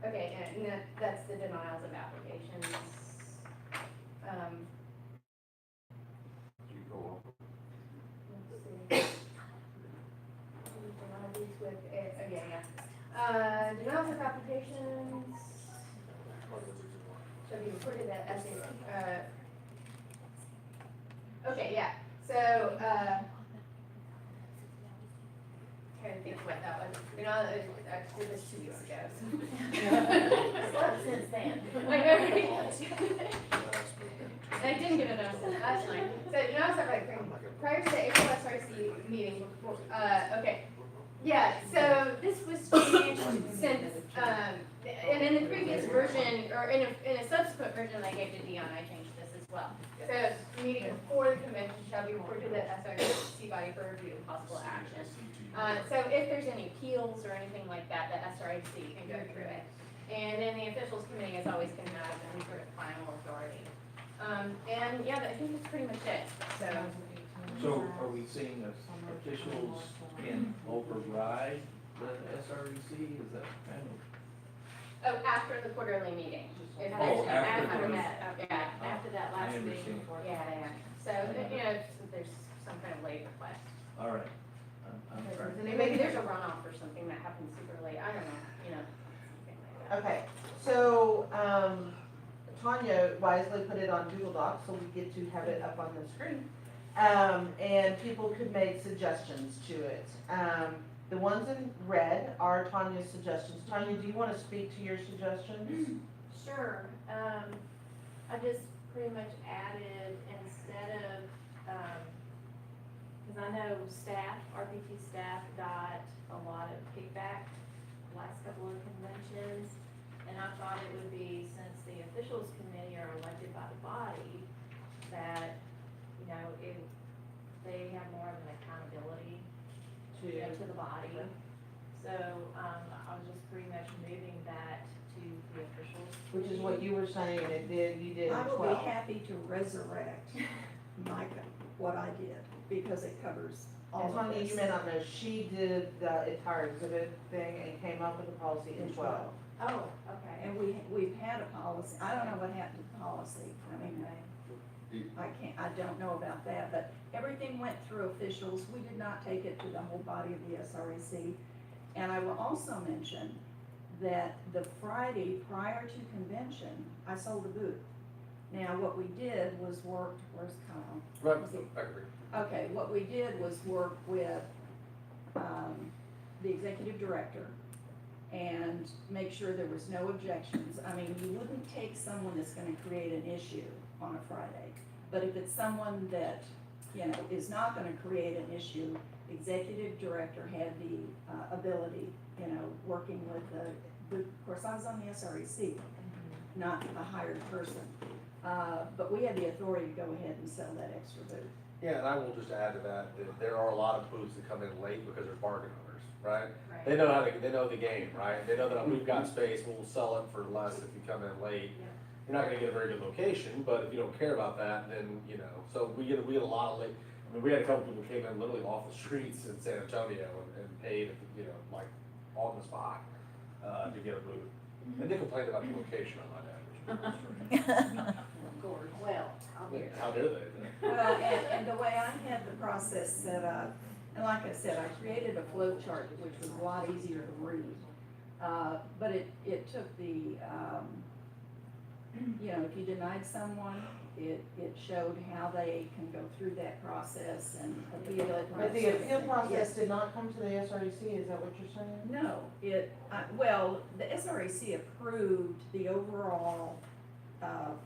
Okay, and that's the denials of applications. You go on. Let's see. Denial these with, again, yeah. Denials of applications shall be reported at SREC. Okay, yeah, so, trying to think what that was, you know, I did this 2 weeks ago, so. Slept since then. I know, right? And I didn't get a notice last night, so, you know, I was like, prior to the April SRC meeting, okay. Yeah, so this was changed since, and in the previous version, or in a subsequent version that I gave to Dion, I changed this as well. So, meeting before the convention shall be reported to the SRC body for review and possible action. So if there's any appeals or anything like that, the SRC can go through it. And then the officials committee is always gonna have any sort of final authority. And yeah, I think that's pretty much it, so. So are we seeing us officials can override the SREC? Is that kind of? Oh, after the quarterly meeting. It has Oh, to- after the- Yeah, After that I last meeting understand. before. yeah. So, you know, if there's some kind of late request. All right. I'm sorry. Maybe there's a runoff or something that happens super late, I don't know, you know. something like that. Okay, so, Tanya wisely put it on Google Docs, so we get to have it up on the screen. And people could make suggestions to it. The ones in red are Tanya's suggestions. Tanya, do you wanna speak to your suggestions? Sure, I just pretty much added instead of, cause I know staff, RPT staff got a lot of kickback the last couple of conventions. And I thought it would be, since the officials committee are elected by the body, that, you know, if they have more of an accountability to the body. So, I was just pretty much moving that to the officials. Which is what you were saying, and you did I in will 12. be happy to resurrect what I did, because it covers all And of Tanya, this. you may not know, she did the entire exhibit thing and came up with a policy in 12. Oh, okay. And we've had a policy, I don't know what happened to the policy, I mean, I don't know about that, but everything went through officials, we did not take it to the whole body of the SREC. And I will also mention that the Friday prior to convention, I sold a booth. Now, what we did was work, where's Kyle? Right, Was he- I agree. Okay, what we did was work with, the executive director and make sure there was no objections. I mean, you wouldn't take someone that's gonna create an issue on a Friday. But if it's someone that, you know, is not gonna create an issue, executive director had the, ability, you know, working with of course, I was on the SREC, not a hired person. But we had the authority to go ahead and sell that extra booth. Yeah, and I will just add to that, that there are a lot of booths that come in late because they're bargain hunters, right? Right. They know they know the game, right? They know that we've got space, we'll sell it for less if you come in late. You're not gonna get a very good location, but if you don't care about that, then, you know, so we get a lot of late. I mean, we had a couple people who came in literally off the streets in San Antonio and paid, you know, like on the spot, to get a booth. And they complained about the location on my average. Well, I'll be. How dare they? Well, and the way I had the process set up, and like I said, I created a flow chart, which was a lot easier to read. But it took the, you know, if you denied someone, it showed how they can go through that process and appeal it. But the appeal process did not come to the SREC, is that what you're saying? No, well, the SREC approved the overall,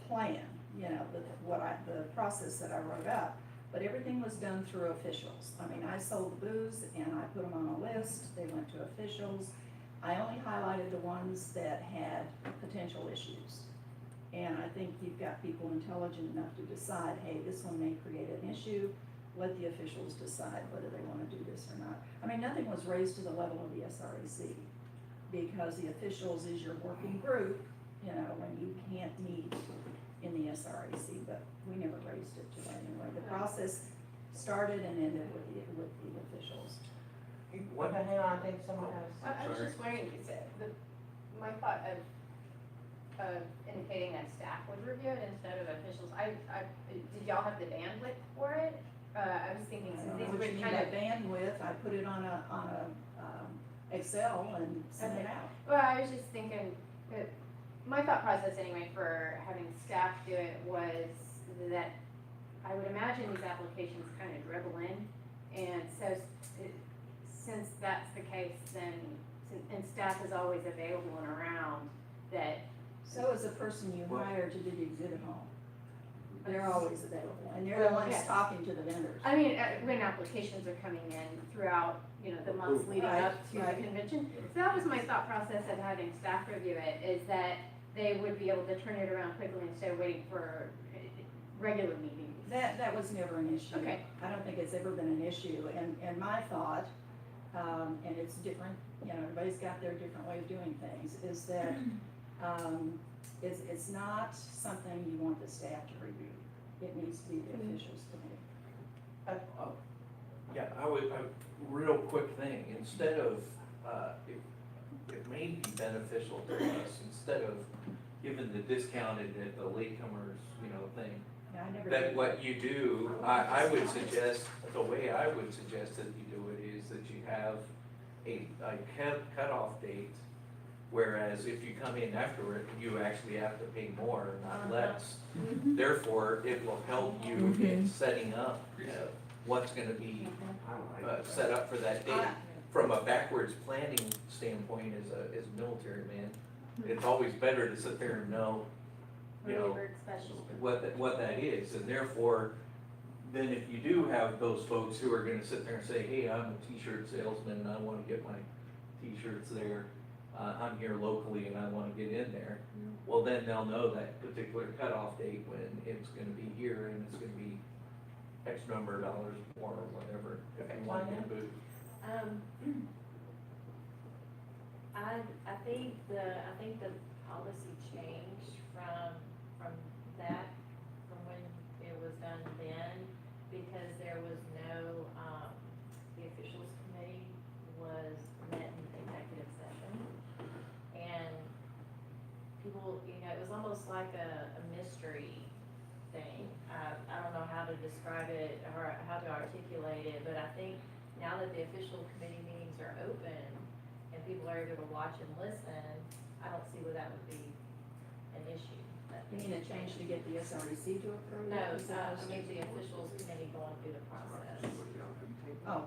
plan, you know, the process that I wrote up, but everything was done through officials. I mean, I sold booths and I put them on a list, they went to officials. I only highlighted the ones that had potential issues. And I think you've got people intelligent enough to decide, hey, this one may create an issue, let the officials decide whether they wanna do this or not. I mean, nothing was raised to the level of the SREC, because the officials is your working group, you know, when you can't meet in the SREC, but we never raised it to that anyway. The process started and ended with the officials. Okay, hang on, I think someone has. I was just wondering, my thought of indicating that staff would review it instead of officials, did y'all have the bandwidth for it? I was thinking, I since don't these know what were you mean kind by of, bandwidth, I put it on a Excel and sent it out. well, I was just thinking, my thought process anyway for having staff do it was that I would imagine these applications kind of dribble in, and so since that's the case, then, and staff is always available and around, that So is the person you hire to do the exhibit hall. They're always available, and they're the ones Yes. talking to the vendors. I mean, when applications are coming in throughout, you know, the months leading up to Right. the convention. So that was my thought process of having staff review it, is that they would be able to turn it around quickly instead of waiting for regular meetings. That was never an issue. Okay. I don't think it's ever been an issue, and my thought, and it's different, you know, everybody's got their different way of doing things, is that It's not something you want the staff to review. It needs to be the officials committee. Yeah, a real quick thing, instead of, it may be beneficial to us, instead of giving the discounted at the latecomers, thing, Now, I never that did what you do, I would suggest, the way I would suggest that you do it is that you have a cutoff date, whereas if you come in after it, you actually have to pay more, not less. Therefore, it will help you in setting up, what's gonna be, set up for that date. From a backwards planning standpoint, as a military man, it's always better to sit there and know, Reliever special. what that is, and therefore, then if you do have those folks who are gonna sit there and say, hey, I'm a t-shirt salesman and I wanna get my t-shirts there, I'm here locally and I wanna get in there, well, then they'll know that particular cutoff date when it's gonna be here and it's gonna be X number of dollars more or whatever, if you want to get a booth. I think the policy changed from that, from when it was done then, because there was no, the officials committee was met in executive session. And people, it was almost like a mystery thing. I don't know how to describe it or how to articulate it, but I think now that the official committee meetings are open and people are able to watch and listen, I don't see where that would be an issue. You mean a change to get the SREC to approve? No, it? I mean the officials committee going through the process. Oh,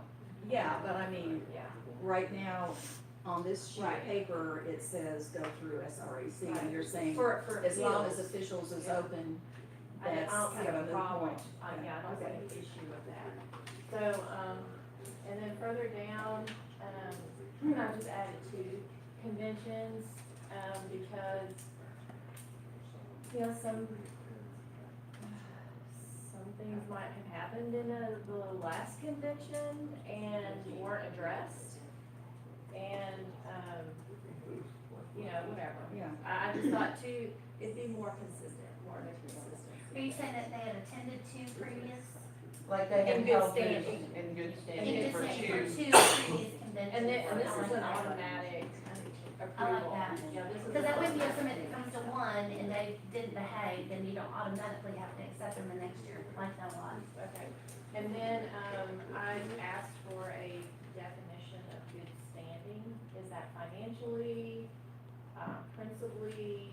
yeah, but I mean, Yeah. right now, on this sheet of Right. paper, it says go through SREC, Right. and you're saying, For as long as appeals, officials is Yeah. open, I that's don't kind have of a a moot problem. point. Yeah, I don't see Okay. any issue with that. So, and then further down, I just added two conventions, because, some things might have happened in the last convention and weren't addressed. And, whatever. Yeah. I just thought too, it'd be more consistent, more of a consistency. Are you saying that they had attended two previous? Like they In had good held standing. in good You standing just for saying two. for two previous conventions? And this I is like an that. automatic I approval. like that. Yeah, this is. Because that way, if somebody that comes to one and they didn't behave, then you don't automatically have to accept them the next year. I like that a lot. Okay, and then, I asked for a definition of good standing. Is that financially, principally,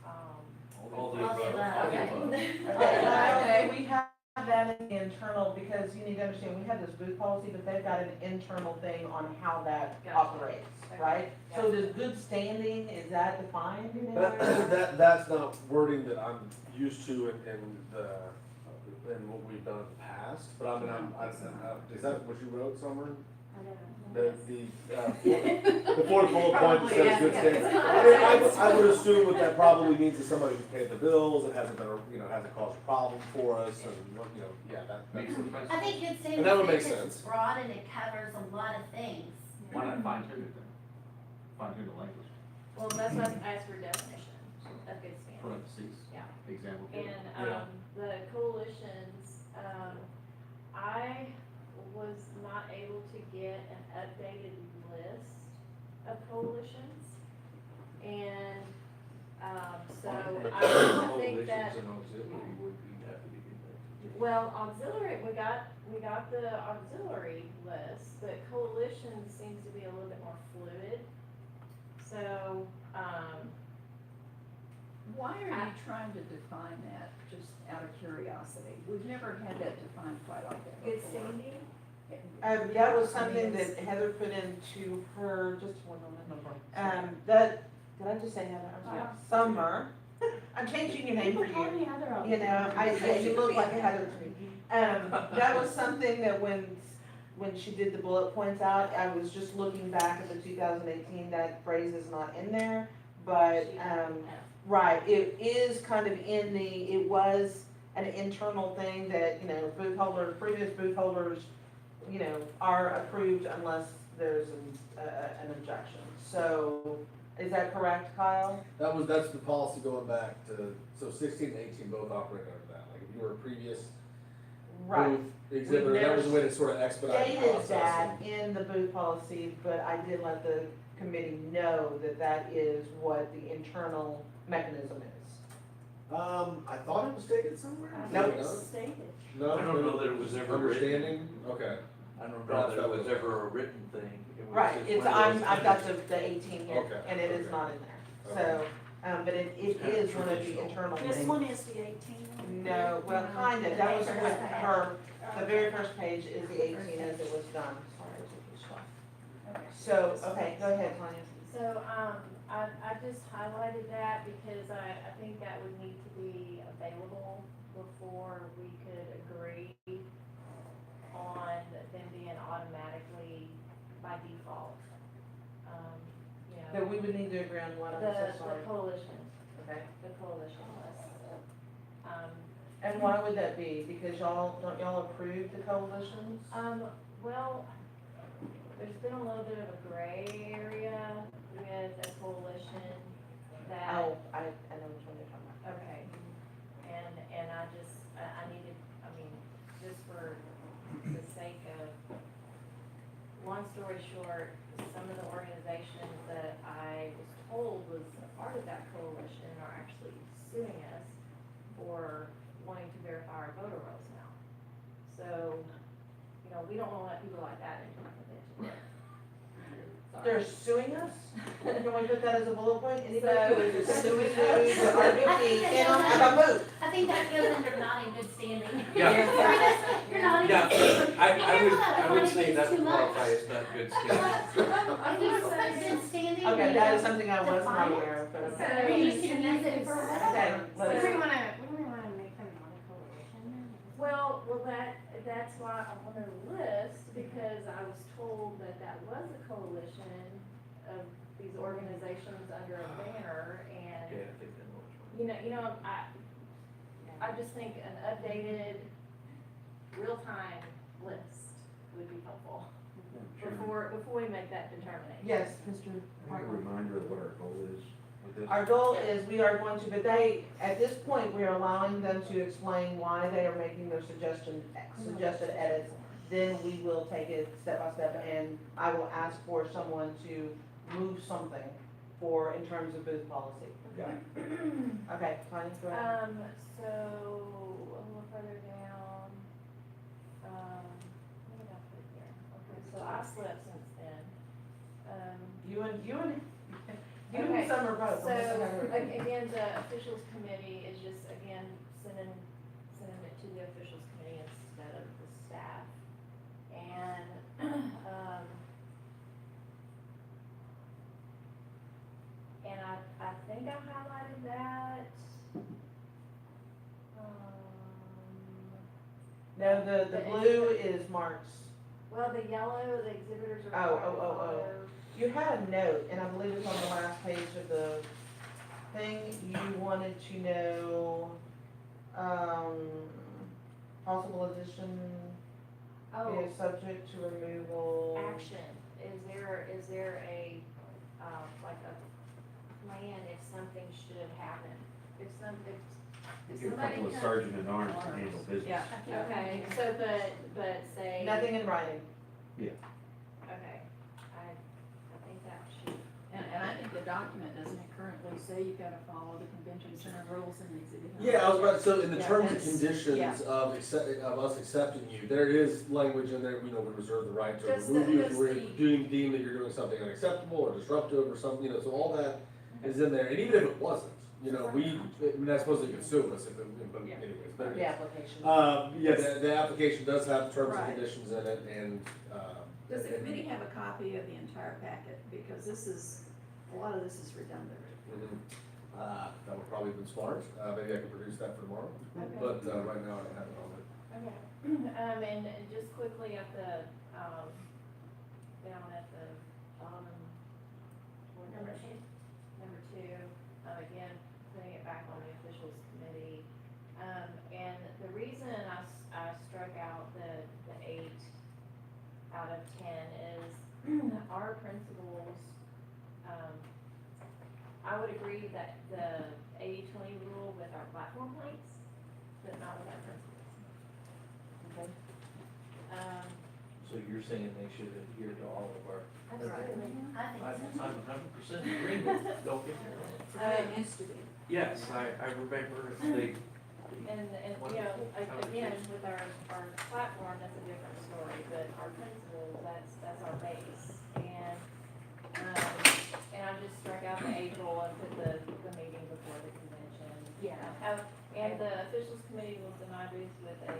All the All the above. above, All the okay. above. Okay, and I don't think we have that in the internal, because you need to understand, we have this booth policy, but they've got an internal thing on how that Gotcha. operates, Okay. right? So Gotcha. does good standing, is that defined in That, there? that's not wording that I'm used to in what we've done in the past, but I mean, is that what you wrote, Summer? The fourth bullet point that says good standing. I would assume what that probably means is somebody who paid the bills, it hasn't been, hasn't caused a problem for us, and, yeah, that's. I think good standing And that would make is sense. broad and it covers a lot of things. Why not fine tune it then? Fine tune the language, Well, that's why I asked for definition of good standing. parentheses, Yeah. example. And, the coalitions, I was not able to get an updated list of coalitions. And, so I think that, Coalitions and auxiliary would be happy to get that. well, auxiliary, we got the auxiliary list, but coalition seems to be a little bit more fluid. So, Why are you trying to define that, just out of curiosity? We've never had that defined quite like that good before. standing, That was something that Heather put into her, just one No moment. problem. Did I just say Heather? I'm sorry. Summer. I'm changing your name for People call you. me Heather all the You know, time. you look like a Heather to me. That was something that when she did the bullet points out, I was just looking back at the 2018, that phrase is not in there. But, right, it is kind of it was an internal thing that, booth holders, previous booth holders, are approved unless there's an an objection. So, is that correct, Kyle? That's the policy going back to, so 16 and 18 both operate under that. Like if you were a previous Right. booth exhibitor, that was a way to sort of expedite the Stated process. that in the booth policy, but I did let the committee know that that is what the internal mechanism is. I thought it was stated somewhere. Nope. No? Stated. No? I don't know that it was ever written. Understanding? Okay. I don't know that it was ever a written thing. It was Right, just it's, one of those I've got things. the 18 here, Okay, and it is okay. not in there. So, but it is one of the internal This things. one is the 18. No, well, kind of, that was with her, the very first page is the 18 as it was done. So, okay, go ahead, Tanya. So, I just highlighted that because I think that would need to be available before we could agree on them being automatically by default. You know, That we would need to agree on what, I'm so sorry. the coalition, Okay. the coalition list. And why would that be? Because don't y'all approve the coalitions? Well, there's been a little bit of a gray area with a coalition that. Oh, I know which one you're talking about. Okay, and I needed, I mean, just for the sake of, long story short, some of the organizations that I was told was a part of that coalition are actually suing us for wanting to verify our voter rolls now. So, you know, we don't wanna let people like that into the convention. They're suing us? Can we put that as a bullet point? Anybody So- who is suing us or guilty cannot vote. I think that goes under not in good standing. Yeah. You're not in Yeah, good standing. I would say It's that too would much. qualify as not good standing. I think it's not good standing. Okay, that is something I was Define not it. aware of, but So- okay. I mean, you can use it for Okay, whatever. So let's- we wanna make them not a coalition? Well, that's why I wanted a list, because I was told that that was a coalition of these organizations under a banner, and, Okay, I think I know which one. you know, I just think an updated, real-time list would be helpful before we make that determination. Yes, Mr. Can I Parker. get a reminder of what our goal is with this? Our goal is we are going to, but at this point, we are allowing them to explain why they are making their suggested edits. Then we will take it step by step, and I will ask for someone to move something in terms of booth policy. Got it. Okay, Tanya, go ahead. So, a little further down, what did I put here? Okay, so I slept since then. You and Okay, Summer both. So, again, the officials committee is just, again, sending it to the officials committee instead of the staff. And, I think I highlighted that. No, the blue is Mark's. Well, the yellow, the exhibitors are. Oh, required to oh, oh, oh. follow. You had a note, and I believe it's on the last page of the thing, you wanted to know, possible addition Oh, is subject to removal. action, is there a, like a plan if something should happen? If Get a somebody couple of comes. sergeant at arms to handle business. Yeah, okay, so, but say. Nothing in writing. Okay, I think that should. And I think the document, doesn't it currently say you've gotta follow the convention center rules and exhibit? Yeah, I was about to, so in the Yeah, terms and that's- conditions yeah. of us accepting you, there is language in there, we reserve the right to Just remove you if just we're the- deem that you're doing something unacceptable or disruptive or something, so all that is in there, and even if it wasn't, I suppose they could sue us if it, but Yeah. anyways, but. The application. The application does have terms and Right. conditions in it, and, Does the committee have a copy of the entire packet? Because a lot of this is redundant. that would probably have been smart, maybe I can produce that for tomorrow, Okay. but, right now I don't have it on it. Okay, and just quickly at the, down at the bottom. Number 2. Number 2, again, putting it back on the officials committee. And the reason I struck out the 8 out of 10 is our principal I would agree that the 80-20 rule with our platform points, but not with our principals. Okay. So you're saying they should adhere to all of our, Absolutely. I think so. I'm 100% agreeing with you, don't get me wrong. It used to be. Yes, I remember they, And, you know, again, with our platform, that's a different story, but our principals, that's our base. And I just struck out the April and put the meeting before the convention. Yeah. And the officials committee will deny booths with I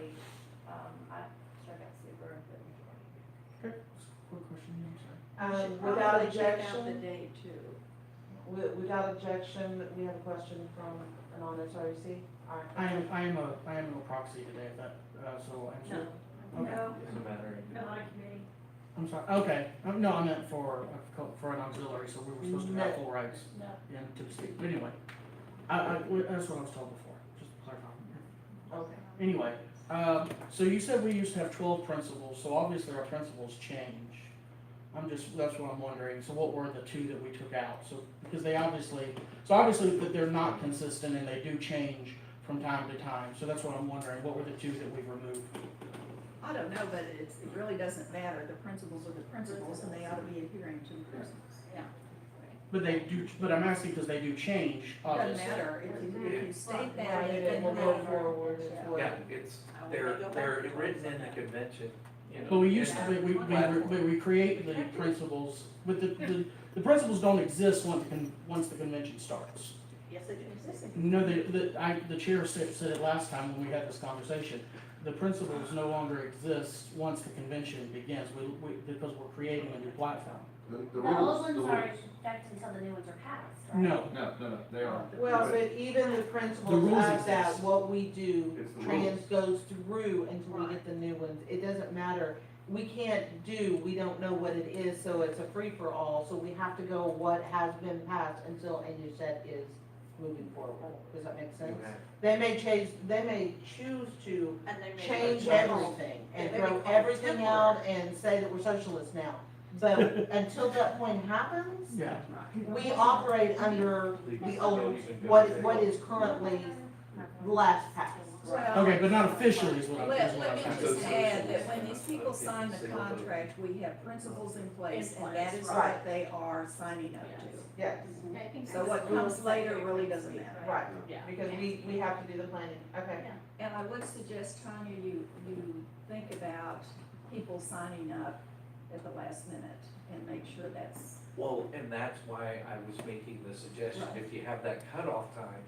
struck out super and put majority. Okay, quick question, I'm sorry. Without Probably check out the objection, date too. without objection, we have a question from an SREC. All right. I am a proxy today, if that, so I'm sure. Okay. doesn't matter. I'm sorry, okay, no, I meant for an auxiliary, so we were supposed to have full rights No. to the state, but anyway. That's what I was told before, just to clarify. Okay. Anyway, so you said we used to have 12 principals, so obviously our principals change. That's what I'm wondering, so what were the two that we took out? So, because obviously that they're not consistent and they do change from time to time, so that's what I'm wondering, what were the two that we've removed? I don't know, but it really doesn't matter. The principals are the principals and they ought to be adhering to the principles. But I'm asking because they do change, Doesn't obviously. matter. If you state that, Right, it then we'll then go forward for Yeah, it. it's, they're written in the convention, you know. But we used to, and we create the principles, but the principles don't exist once the convention starts. Yes, it is. No, the chair said it last time when we had this conversation. The principles no longer exist once the convention begins, because we're creating a new platform. The The rules, old the ones are in rules. effect until the new ones are passed, right? No, No, they are. Well, but even the The principles rules of that, exist. what we do, It's the rules. goes through until we get the new ones. It doesn't matter. We we don't know what it is, so it's a free-for-all, so we have to go what has been passed until a new set is moving forward. Does that make sense? You have- They may choose to And they may change not- everything and They may throw call it everything temporary. out and say that we're socialists now. But until that point happens, yeah. we operate under the Don't old, even go what there. is currently last passed. Well, Okay, but not officially is what I'm Let me saying. just add that when these people sign the contract, we have principles in place, and that is Right. what they are signing up to. Yes, So what comes later really doesn't matter. right, Yeah. because we have to do the planning, okay. And I would suggest, Tanya, you think about people signing up at the last minute and make sure that's. Well, and that's why I was making the suggestion, Right. if you have that cutoff time,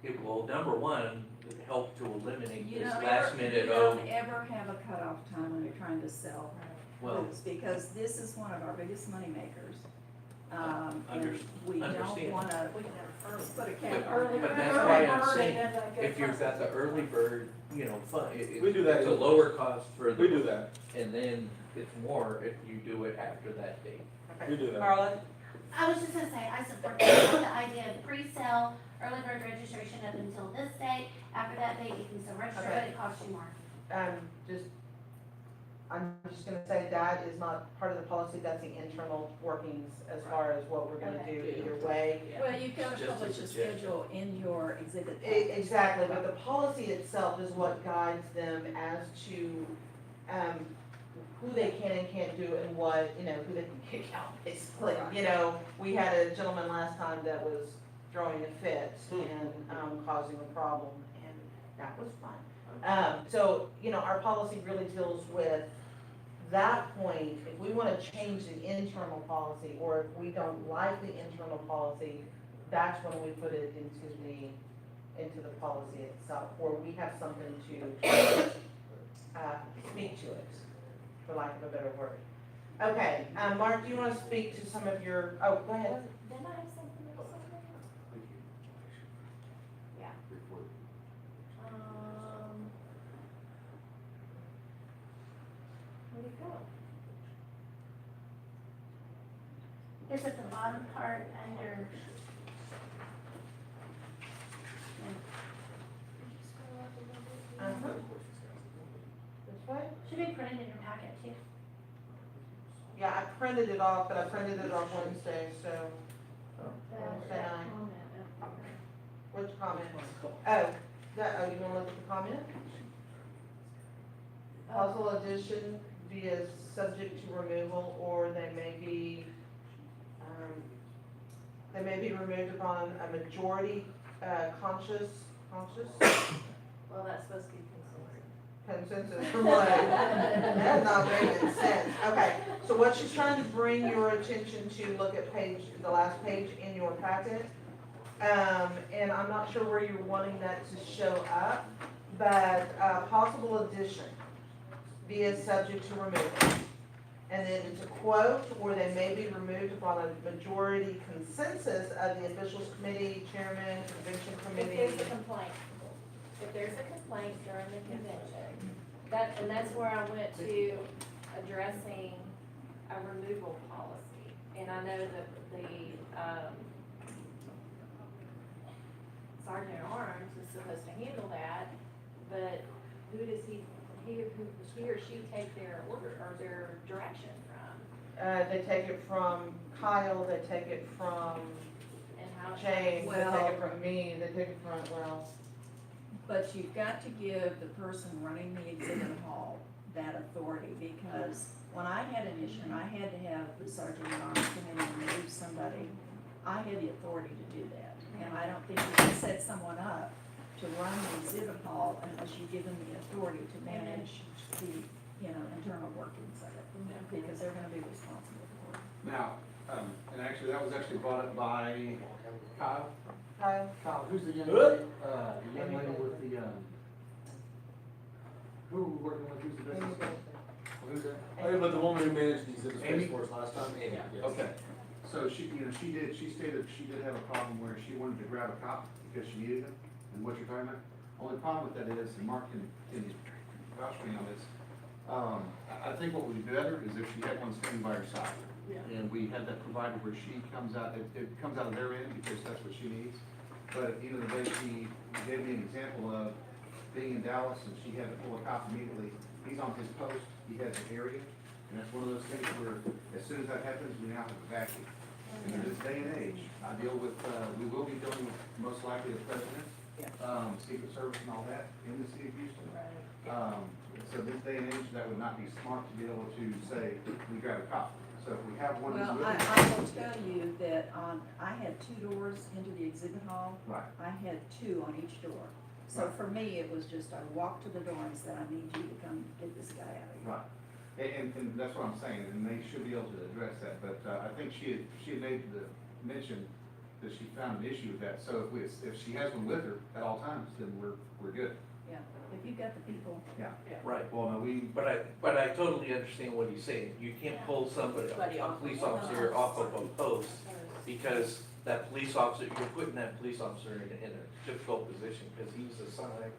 it will, number one, help to eliminate You this don't last ever, minute, you oh, don't ever have a cutoff time when you're trying to sell well, booths, because this is one of our biggest moneymakers. And Under- we don't understand. wanna We can have early. put a but, cap on it. but that's why I'm saying, if you've got the early bird, you know, fun, We do that. it's a lower cost for the. We do that. And then it's more if you do it after that date. We do that. Carla? I was just gonna say, I support the idea of pre-sale, early bird registration up until this date. After that date, you can still register, but Okay. it costs you more. I'm just gonna say that is not part of the policy, that's the internal workings as far as what we're gonna do either way. Well, you can Just a publish a suggestion. schedule in your exhibit. packet. Exactly, but the policy itself is what guides them as to, who they can and can't do and what, who they can kick out, basically. We had a gentleman last time that was throwing a fit and, causing a problem, and that was fun. So, our policy really deals with that point. If we wanna change the internal policy, or if we don't like the internal policy, that's when we put it into the policy itself, or we have something to, speak to it, for lack of a better word. Okay, Mark, do you wanna speak to some of your, go ahead. Didn't I have something else on there? Yeah. Where'd it go? It's at the bottom part under. Scroll up a little bit. Uh-huh. This way? Should be printed in your packet too. Yeah, I printed it off, but I printed it off Wednesday, so. The say that aye. comment up there. Which comment? Oh, you wanna look at the comment? Possible addition via subject to removal, or they may be removed upon a majority, conscious, Well, that's supposed to be consistent. consensus from what? That's not making sense. Okay, so what she's trying to bring your attention to, look at the last page in your packet. And I'm not sure where you're wanting that to show up, but, possible addition via subject to removal. And then it's a quote, or they may be removed upon a majority consensus of the officials committee, chairman, convention If committee. there's a complaint, during the convention, that's where I went to addressing a removal policy. And I know that the, Sergeant at Arms is supposed to handle that, but who does he or she take their order or their direction from? They take it from Kyle, they take it from And how? James, they Well- take it from me, they take it from, well, But you've got to give the person running the exhibit hall that authority, because when I had an issue and I had to have the sergeant at arms come in and remove somebody, I had the authority to do that. And I don't think you can set someone up to run the exhibit hall unless you give them the authority to manage the, internal workings of it, because they're gonna be responsible for it. Now, and actually, that was actually brought up by Kyle. Kyle, Kyle, who's the young lady, with the, who are we working with, who's the business? Who's that? Oh, but the woman who managed these at the Amy? Space Force last time? Amy, yes. Okay, so she stated she did have a problem where she wanted to grab a cop because she needed it, and what you're talking about. Only problem with that is, and Mark can vouch for me on this, I think what would be better is if she had one standing by her side. Yeah. And we had that provided where she comes out, it comes out of their end because that's what she needs. But at the end of the day, she gave me an example of being in Dallas and she had to pull a cop immediately. He's on his post, he has an area, and that's one of those things where as soon as that happens, we now have a vacuum. And in this day and age, I deal with, we will be dealing with most likely the president, Secret Service and all that in the city of Houston. So this day and age, that would not be smart to be able to say, we grab a cop. So if we have one. Well, who's I with us- will tell you that I had 2 doors into the exhibit hall. Right. I had 2 on each door. So Right. for me, it was just, I walked to the door and said, I need you to come get this guy out of here. Right. And that's what I'm saying, and they should be able to address that, but, I think she had made the mention that she found an issue with that, so if she has one with her at all times, then we're good. Yeah, if you've got the people. Right. Well, no, we, But I totally understand what he's saying. You can't pull somebody, a police officer off of a post because that police officer, you're putting that police officer in a difficult position because he's assigned,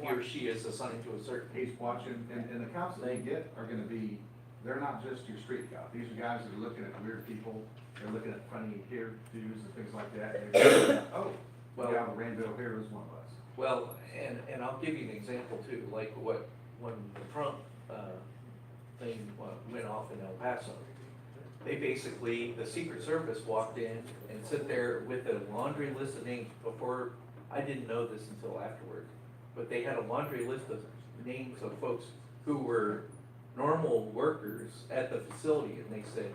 he or she is assigned to a certain. he's watching, and the cops that they get are gonna be, they're not just your street cop, these are guys that are looking at weird people, they're looking at funny hairdos and things like that, and they're going, oh, well, yeah, Randall here is one of us. Well, and I'll give you an example too, like when the Trump, thing went off in El Paso. They basically, the Secret Service walked in and sit there with a laundry list of names before, I didn't know this until afterward, but they had a laundry list of names of folks who were normal workers at the facility, and they said,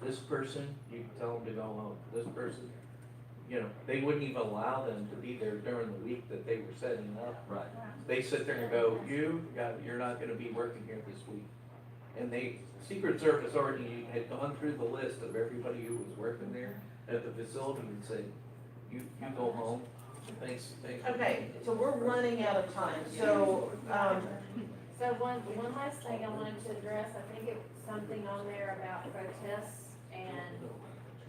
this person, you can tell them to go home, this person, they wouldn't even allow them to be there during the week that they were setting up. Right. They sit there and go, you're not gonna be working here this week. And Secret Service already had gone through the list of everybody who was working there at the facility and said, you go home, thanks. okay, so we're running out of time, so, So one last thing I wanted to address, I think it's something on there about protests and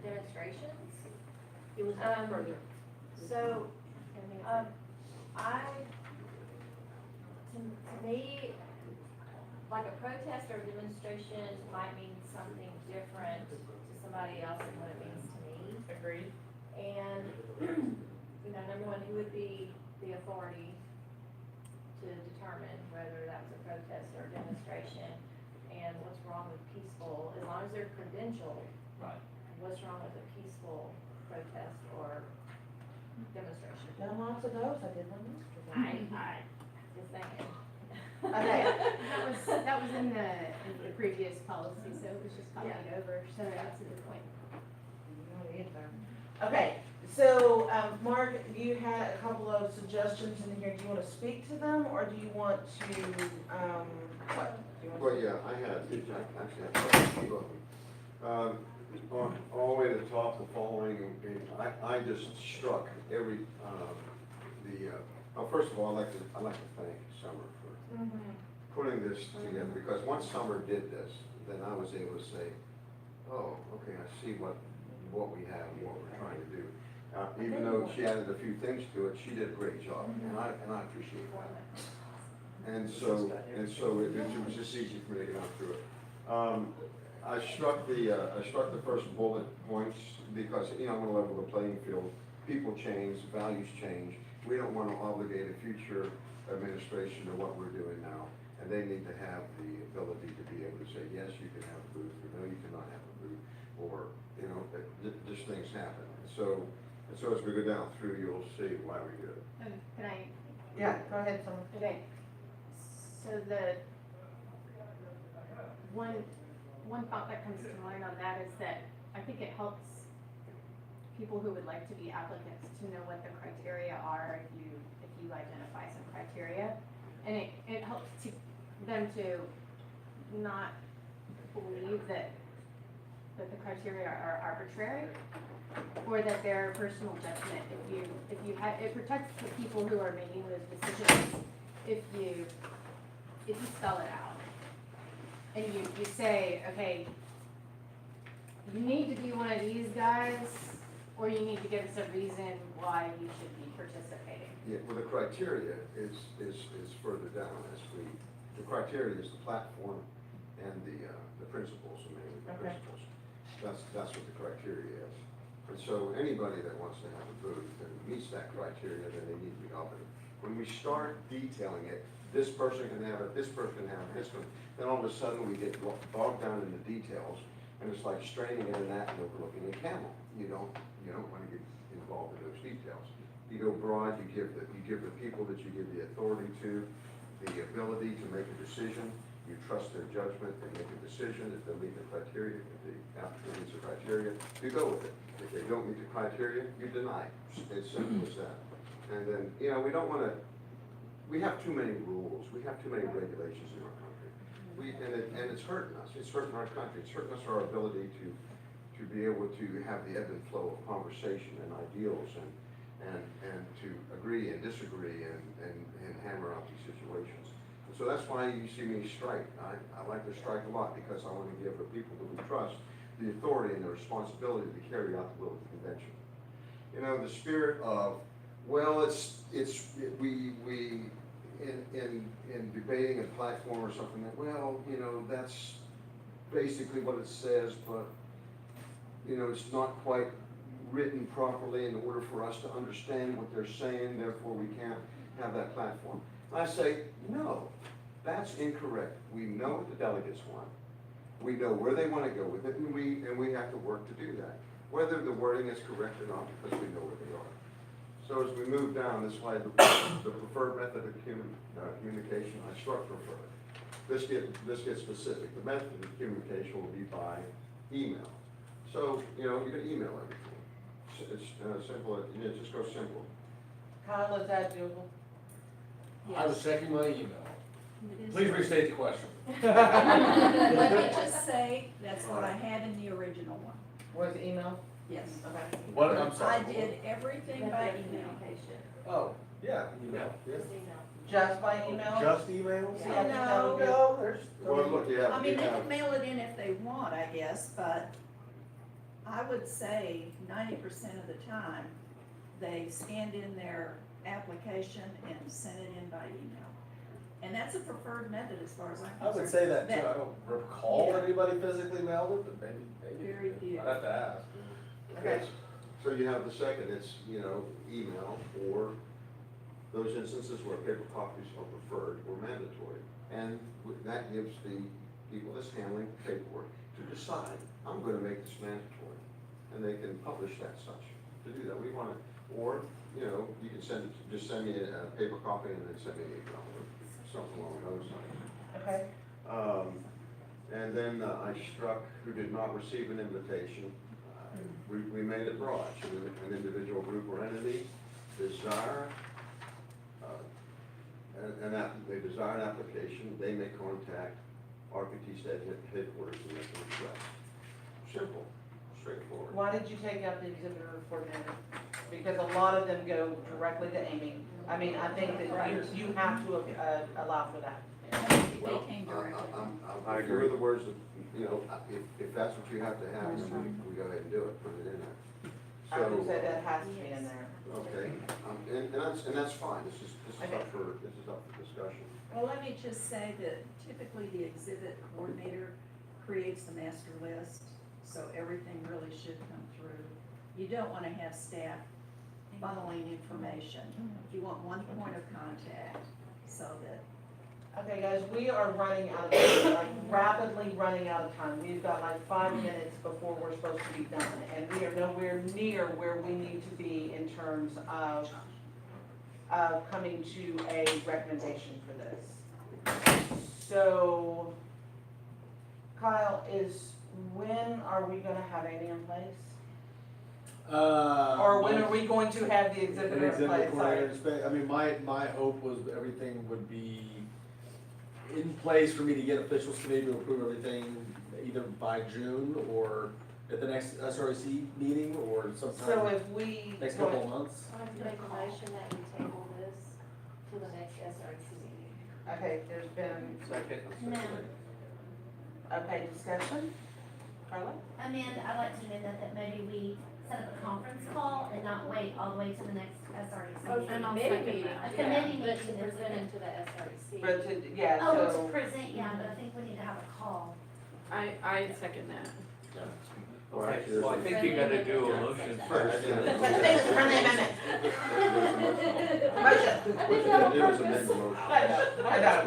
demonstrations. It was further. So, to me, like a protest or demonstration might mean something different to somebody else than what it means to me. agreed. And, number one, who would be the authority to determine whether that was a protest or a demonstration? And what's wrong with peaceful, as long as they're credentialed, Right. what's wrong with a peaceful protest or demonstration. Done lots of those, I did them yesterday. Just saying. Okay. That was in the previous policy, so it was just copied over, so that's a good point. Okay, so, Mark, you had a couple of suggestions in here. Do you want to speak to them, or do you want to, what? Do you want to- Well, yeah, I had, actually, I had two of them. All the way to the top, the following, I just struck every, well, first of all, I'd like to thank Summer for putting this together, because once Summer did this, then I was able to say, oh, okay, I see what we have and what we're trying to do. Even though she added a few things to it, she did a great job, and I appreciate that. And so it was just easy for me to go through it. I struck the first bullet points because, I want to level the playing field. People change, values change. We don't want to obligate a future administration to what we're doing now. And they need to have the ability to be able to say, yes, you can have a booth, or no, you cannot have a booth, or, just things happen. So as we go down through, you'll see why we do it. Can I? Yeah, go ahead, Summer. Okay, so one thought that comes to mind on that is that I think it helps people who would like to be applicants to know what the criteria are if you identify some criteria. And it helps them to not believe that the criteria are arbitrary or that they're personal judgment. It protects the people who are making those decisions if you spell it out. And you say, okay, you need to be one of these guys, or you need to give us a reason why you should be participating. Yeah, well, the criteria is further down the criteria is the platform and the principles, mainly the Okay. principles. That's what the criteria is. And so anybody that wants to have a booth and meets that criteria, then they need to be open. When we start detailing it, this person can have it, this person can have it, this one, then all of a sudden we get bogged down in the details, and it's like straining at a gnat and overlooking a camel. You don't want to get involved in those details. You go broad, you give the people that you give the authority to the ability to make a decision. You trust their judgment, they make a decision. If they meet the criteria, if the applicant meets the criteria, you go with it. If they don't meet the criteria, you deny. It's simple as that. And then, we have too many rules, we have too many regulations in our country. And it's hurting us, it's hurting our country, it's hurting us our ability to be able to have the ebb and flow of conversation and ideals and to agree and disagree and hammer out these situations. And so that's why you see me strike. I like to strike a lot because I want to give the people that we trust the authority and the responsibility to carry out the will of the convention. The spirit of, well, in debating a platform or something that, well, that's basically what it says, but, it's not quite written properly in order for us to understand what they're saying, therefore we can't have that platform. I say, no, that's incorrect. We know what the delegates want. We know where they want to go with it, and we have to work to do that. Whether the wording is correct or not, because we know where they are. So as we move down, this is why the preferred method of communication, I struck preferred. This gets specific. The method of communication will be by email. So, you can email everything. It's simple, it just goes simple. Kyle, is that doable? I was checking my email. It is- Please restate the question. Let me just say, that's what I had in the original one, Was it email? yes. Okay. What, I'm sorry. I did everything by email. Oh, yeah, email. Yeah. Just by email? Just emails? See, I think that would be- No, there's. Well, look, you I have, mean, you they have, can mail it in if they want, I guess, but I would say 90% of the time, they scanned in their application and sent it in by email. And that's a preferred method as far as I'm I concerned. would say that too. I don't recall that anybody physically mailed it, but maybe. Very few. I'd have to ask. Okay. so you have the second, it's, email, or those instances where paper copies are preferred or mandatory. And that gives the people that's handling paperwork to decide, I'm gonna make this mandatory. and they can publish that such, to do that. We want to, or, you know, you can just send me a paper copy and then send me an email, or something along those lines. Okay, And then I struck who did not receive an invitation. We made it broad, should an individual, group, or entity desire, they desire an application, they may contact RPT state headquarters and make a request. Simple, straightforward. why did you take out the exhibitor coordinator? Because a lot of them go directly to Amy. I mean, I think that you have to allow for that. Well, They came directly. I agree with the words that, you know, if that's what you have to have, then we go ahead and do it, put it in there. I would say So, that has to be in there. okay, and that's fine, this is up for discussion. Well, let me just say that typically the exhibit coordinator creates the master list, so everything really should come through. You don't want to have staff funneling information. You want one point of contact, so that. Okay, guys, we are running out of time, like rapidly running out of time. We've got like 5 minutes before we're supposed to be done, and we are nowhere near where we need to be in terms of coming to a recommendation for this. So, Kyle, when are we gonna have Amy in place? Or when are we going to have the exhibitor in place? Sorry. I mean, my hope was everything would be in place for me to get officials committee to approve everything either by June or at the next SREC meeting or So sometime if we. next couple of months. I have to make a motion that we table this to the next SREC meeting. Okay, there's been, Second. No. okay, discussion? Carla? Amanda, I'd like to amend that maybe we set up a conference call and not wait all the way to the next SREC meeting. And I'll Committee second meeting. that. A committee But to meeting that's present gonna, it to the SREC. But to, yeah, oh, so. to present, yeah, but I think we need to have a call. I second that. Or actually, Well, I think you gotta do a motion first. Thanks for friendly amendment. Motion. What you gotta do is amend the motion. I know.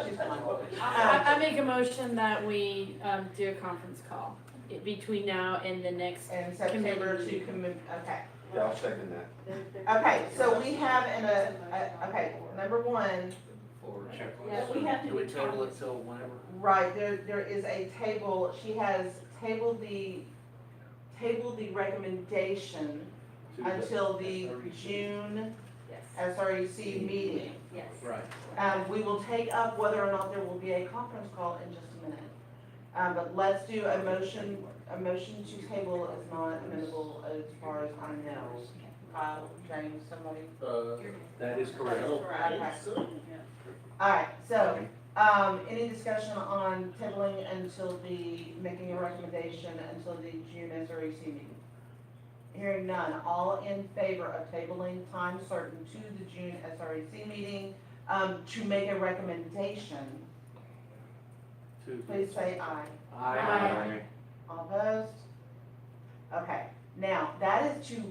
She's fine. I make a motion that we, do a conference call between now and the next. And September Committee. to commit, okay. Yeah, I'll second that. Okay, so we have okay, number one, Yeah, we have to Do we do table it till whenever? right, there is a table, she has tabled the recommendation until the June Yes, SREC meeting. yes. Right. We will take up whether or not there will be a conference call in just a minute. But let's do a motion to table is not amendable as far as I know. Kyle, James, somebody? That is correct. Okay. All right, so, any discussion on tabling until making a recommendation until the June SREC meeting? Hearing none, all in favor of tabling time certain to the June SREC meeting, to make a recommendation, please say aye. Aye. All opposed? Okay, now, that is to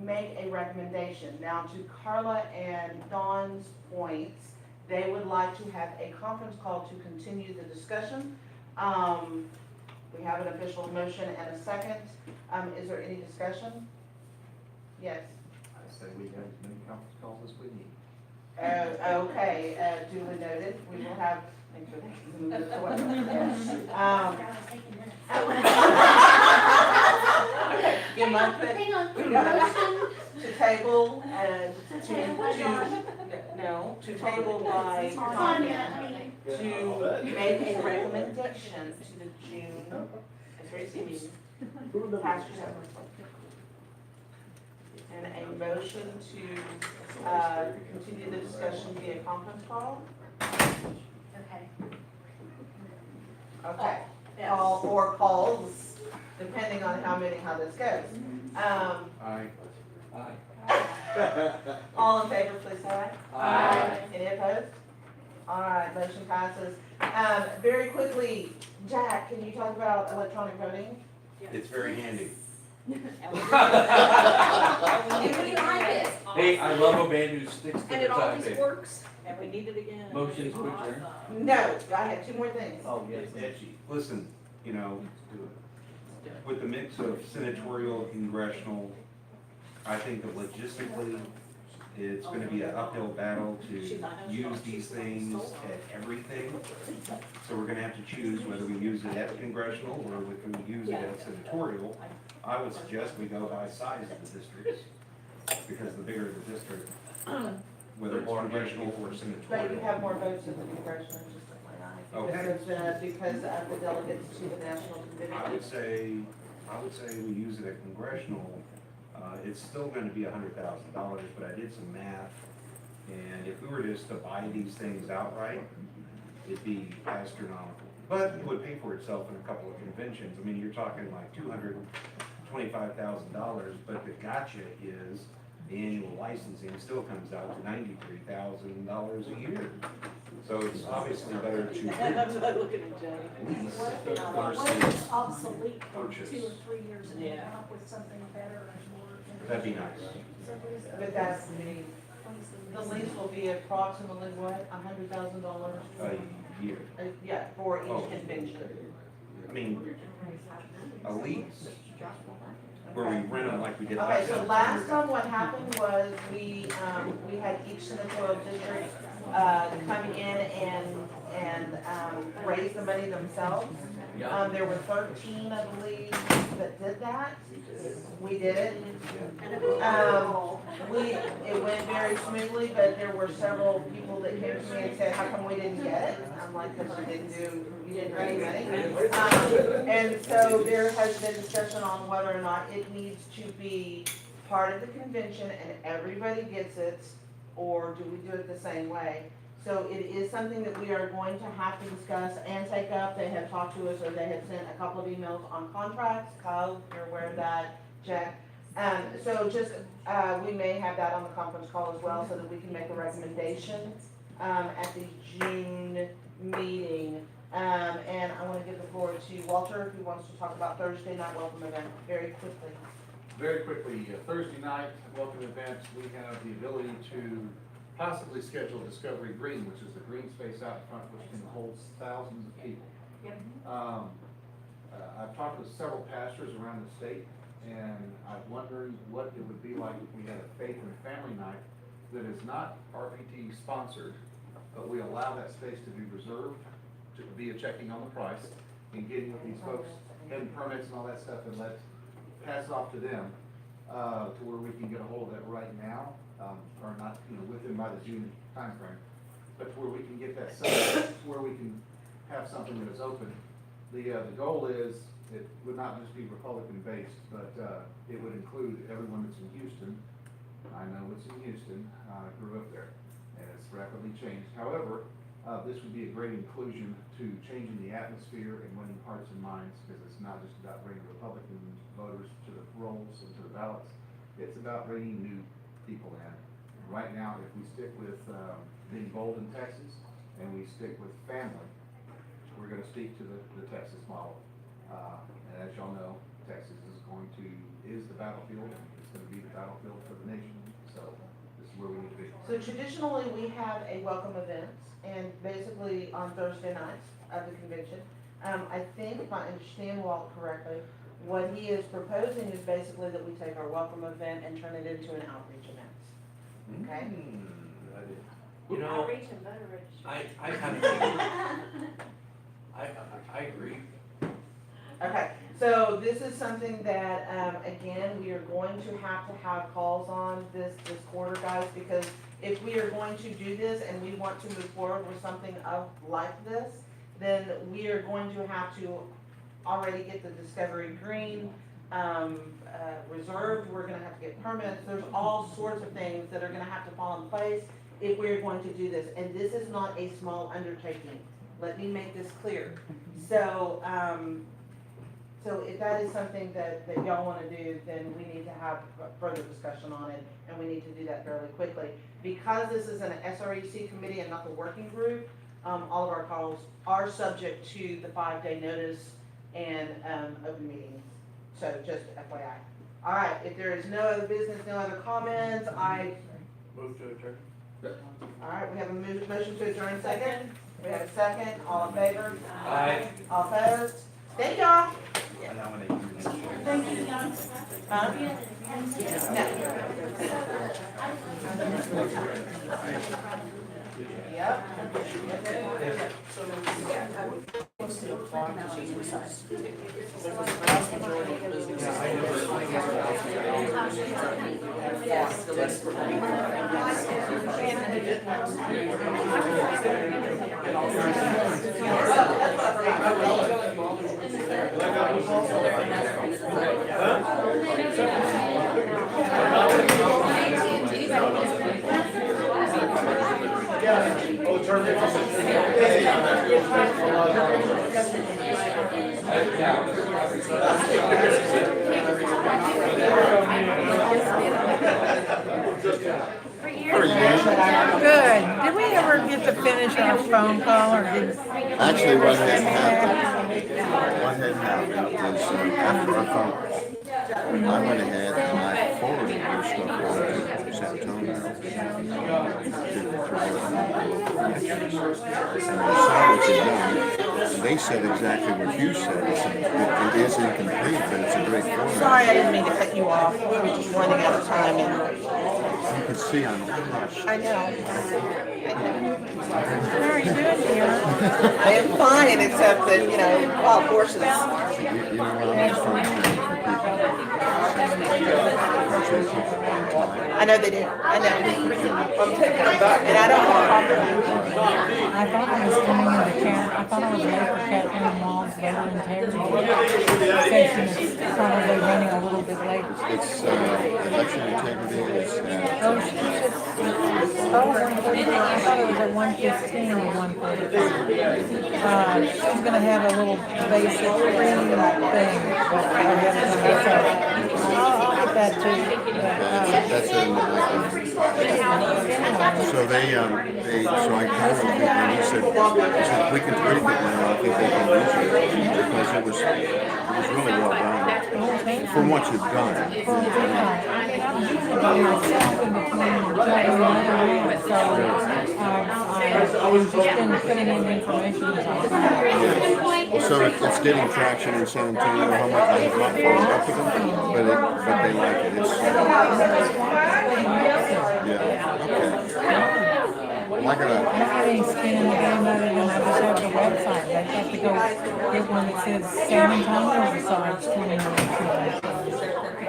make a recommendation. Now, to Carla and Dawn's points, they would like to have a conference call to continue the discussion. We have an official motion and a second. Is there any discussion? Yes. I say we have as many conference calls as we need. Okay, duly noted. We will have, make sure this is moved away. I was taking minutes. Okay, give my, Hang on. motion to table and To table by Dawn. no, to table by Tanya, I mean, to make a recommendation to the June SREC meeting. Pass your separate. And a motion to, continue the discussion via conference call. okay. Okay, call or calls, depending on how this goes. Aye. All in favor, please say aye. Aye. Any opposed? All right, motion passes. Very quickly, Jack, can you talk about electronic voting? It's very handy. And we like it. Hey, I love a band who sticks to And the it always timetable. works, and we need it again. Motion to adjourn. No, I have two more things. Oh, yes, edgy. Listen, with the mix of senatorial, congressional, I think that logistically, it's gonna be an uphill battle to use these things at everything. So we're gonna have to choose whether we use it at congressional or whether we use it at senatorial. I would suggest we go by size of the districts, because the bigger the district, whether it's congressional or But you senatorial. have more votes in the congressional, just FYI. Okay. Because of the delegates to the national I would convention. say we use it at congressional, it's still gonna be $100,000, but I did some math. And if we were just to buy these things outright, it'd be astronomical. But it would pay for itself in a couple of conventions. I mean, you're talking like $225,000, but the gotcha is the annual licensing still comes out to $93,000 a year. So it's obviously better to That's what I'm looking at, Jay. lease What if versus it's obsolete for purchase. 2 or 3 years and you Yeah. come up with something better and more? That'd be nice. But that's the lease will be approximately what, $100,000? A year. Yeah, for Oh. each convention. I mean, a lease, where we rent them like we did Okay, last so time. last time what happened was we had each senatorial district, come in and raise the money themselves. There were 13, I believe, that did that. We did it. And it was It went very smoothly, but there were several people that came to me and said, how come we didn't get it? I'm like, because you didn't raise money. And so there has been discussion on whether or not it needs to be part of the convention and everybody gets it, or do we do it the same way? So it is something that we are going to have to discuss and take up. They have talked to us, or they have sent a couple of emails on contracts. Kyle, you're aware of that, Jack. So just, we may have that on the conference call as well, so that we can make a recommendation, at the June meeting. And I want to give the floor to Walter, who wants to talk about Thursday night welcome event very quickly. Very quickly, Thursday night, welcome event, we have the ability to possibly schedule Discovery Green, which is the green space out in front, which can hold thousands of people. I've talked with several pastors around the state, and I'm wondering what it would be like if we had a faith and family night that is not RPT sponsored, but we allow that space to be reserved via checking on the price and getting with these folks, getting permits and all that stuff, and pass it off to them, to where we can get a hold of that right now, or not, within by the June timeframe, but to where we can get that set, to where we can have something that is open. The goal is, it would not just be Republican based, but, it would include everyone that's in Houston. I know it's in Houston, I grew up there, and it's rapidly changed. However, this would be a great inclusion to changing the atmosphere and winning hearts and minds, because it's not just about bringing Republican voters to the rolls and to the ballots. It's about bringing new people in. Right now, if we stick with being bold in Texas and we stick with family, we're going to speak to the Texas model. And as y'all know, Texas is the battlefield, and it's going to be the battlefield for the nation. So this is where we need to be. So traditionally, we have a welcome event, and basically on Thursday nights of the convention. I think, if I understand Walt correctly, what he is proposing is basically that we take our welcome event and turn it into an outreach event. Okay? You know, outreach and voter registration. I kind of, I agree. Okay, so this is something that, again, we are going to have calls on this quarter, guys, because if we are going to do this and we want to move forward with something like this, then we are going to have to already get the Discovery Green, reserved, we're gonna have to get permits, there's all sorts of things that are gonna have to fall in place if we're going to do this, and this is not a small undertaking, let me make this clear. So, so if that is something that y'all wanna do, then we need to have further discussion on it, and we need to do that fairly quickly. Because this is an SREC committee and not the working group, all of our calls are subject to the 5-day notice and, open meetings, so just FYI. All right, if there is no other business, no other comments, Move to adjourn. all right, we have a motion to adjourn second. We have a second, all in favor? Aye. All opposed? Thank y'all. I nominate you. Huh? No. Yep. Good. Did we ever get to finish our phone call or did? Actually, what had happened was after our phone, I went ahead and I forwarded your stuff on to San Antonio. And I saw what you'd done, and they said exactly what you said. It is incomplete, but it's a great format. Sorry, I didn't mean to cut you off. We were just running out of time and. You can see I'm crushed. I know. How are you doing, Karen? I am fine, except that, wild horses. You know what, I'm just trying to think for I know they do. I know. And I don't want to. I thought I was coming into I thought I was late for Kathleen Wall's voter integrity session. It's probably running a little bit late. It's election integrity is Oh, she should. Oh, 1:30. I thought it was at 1:15 or 1:45. She's gonna have a little basic thing ahead of time. I'll get that too. that's in the so they so I kind of and he said we can tweak it now. I think they can use it because it was really well done from what you've done. I've just been putting in information. So it's getting traction in San Antonio. How much I have not followed up with them, but they like it. It's yeah. Okay. Well, I gotta. I ain't skinning the game other than I just have the website. I have to go get one that says San Antonio besides 2019.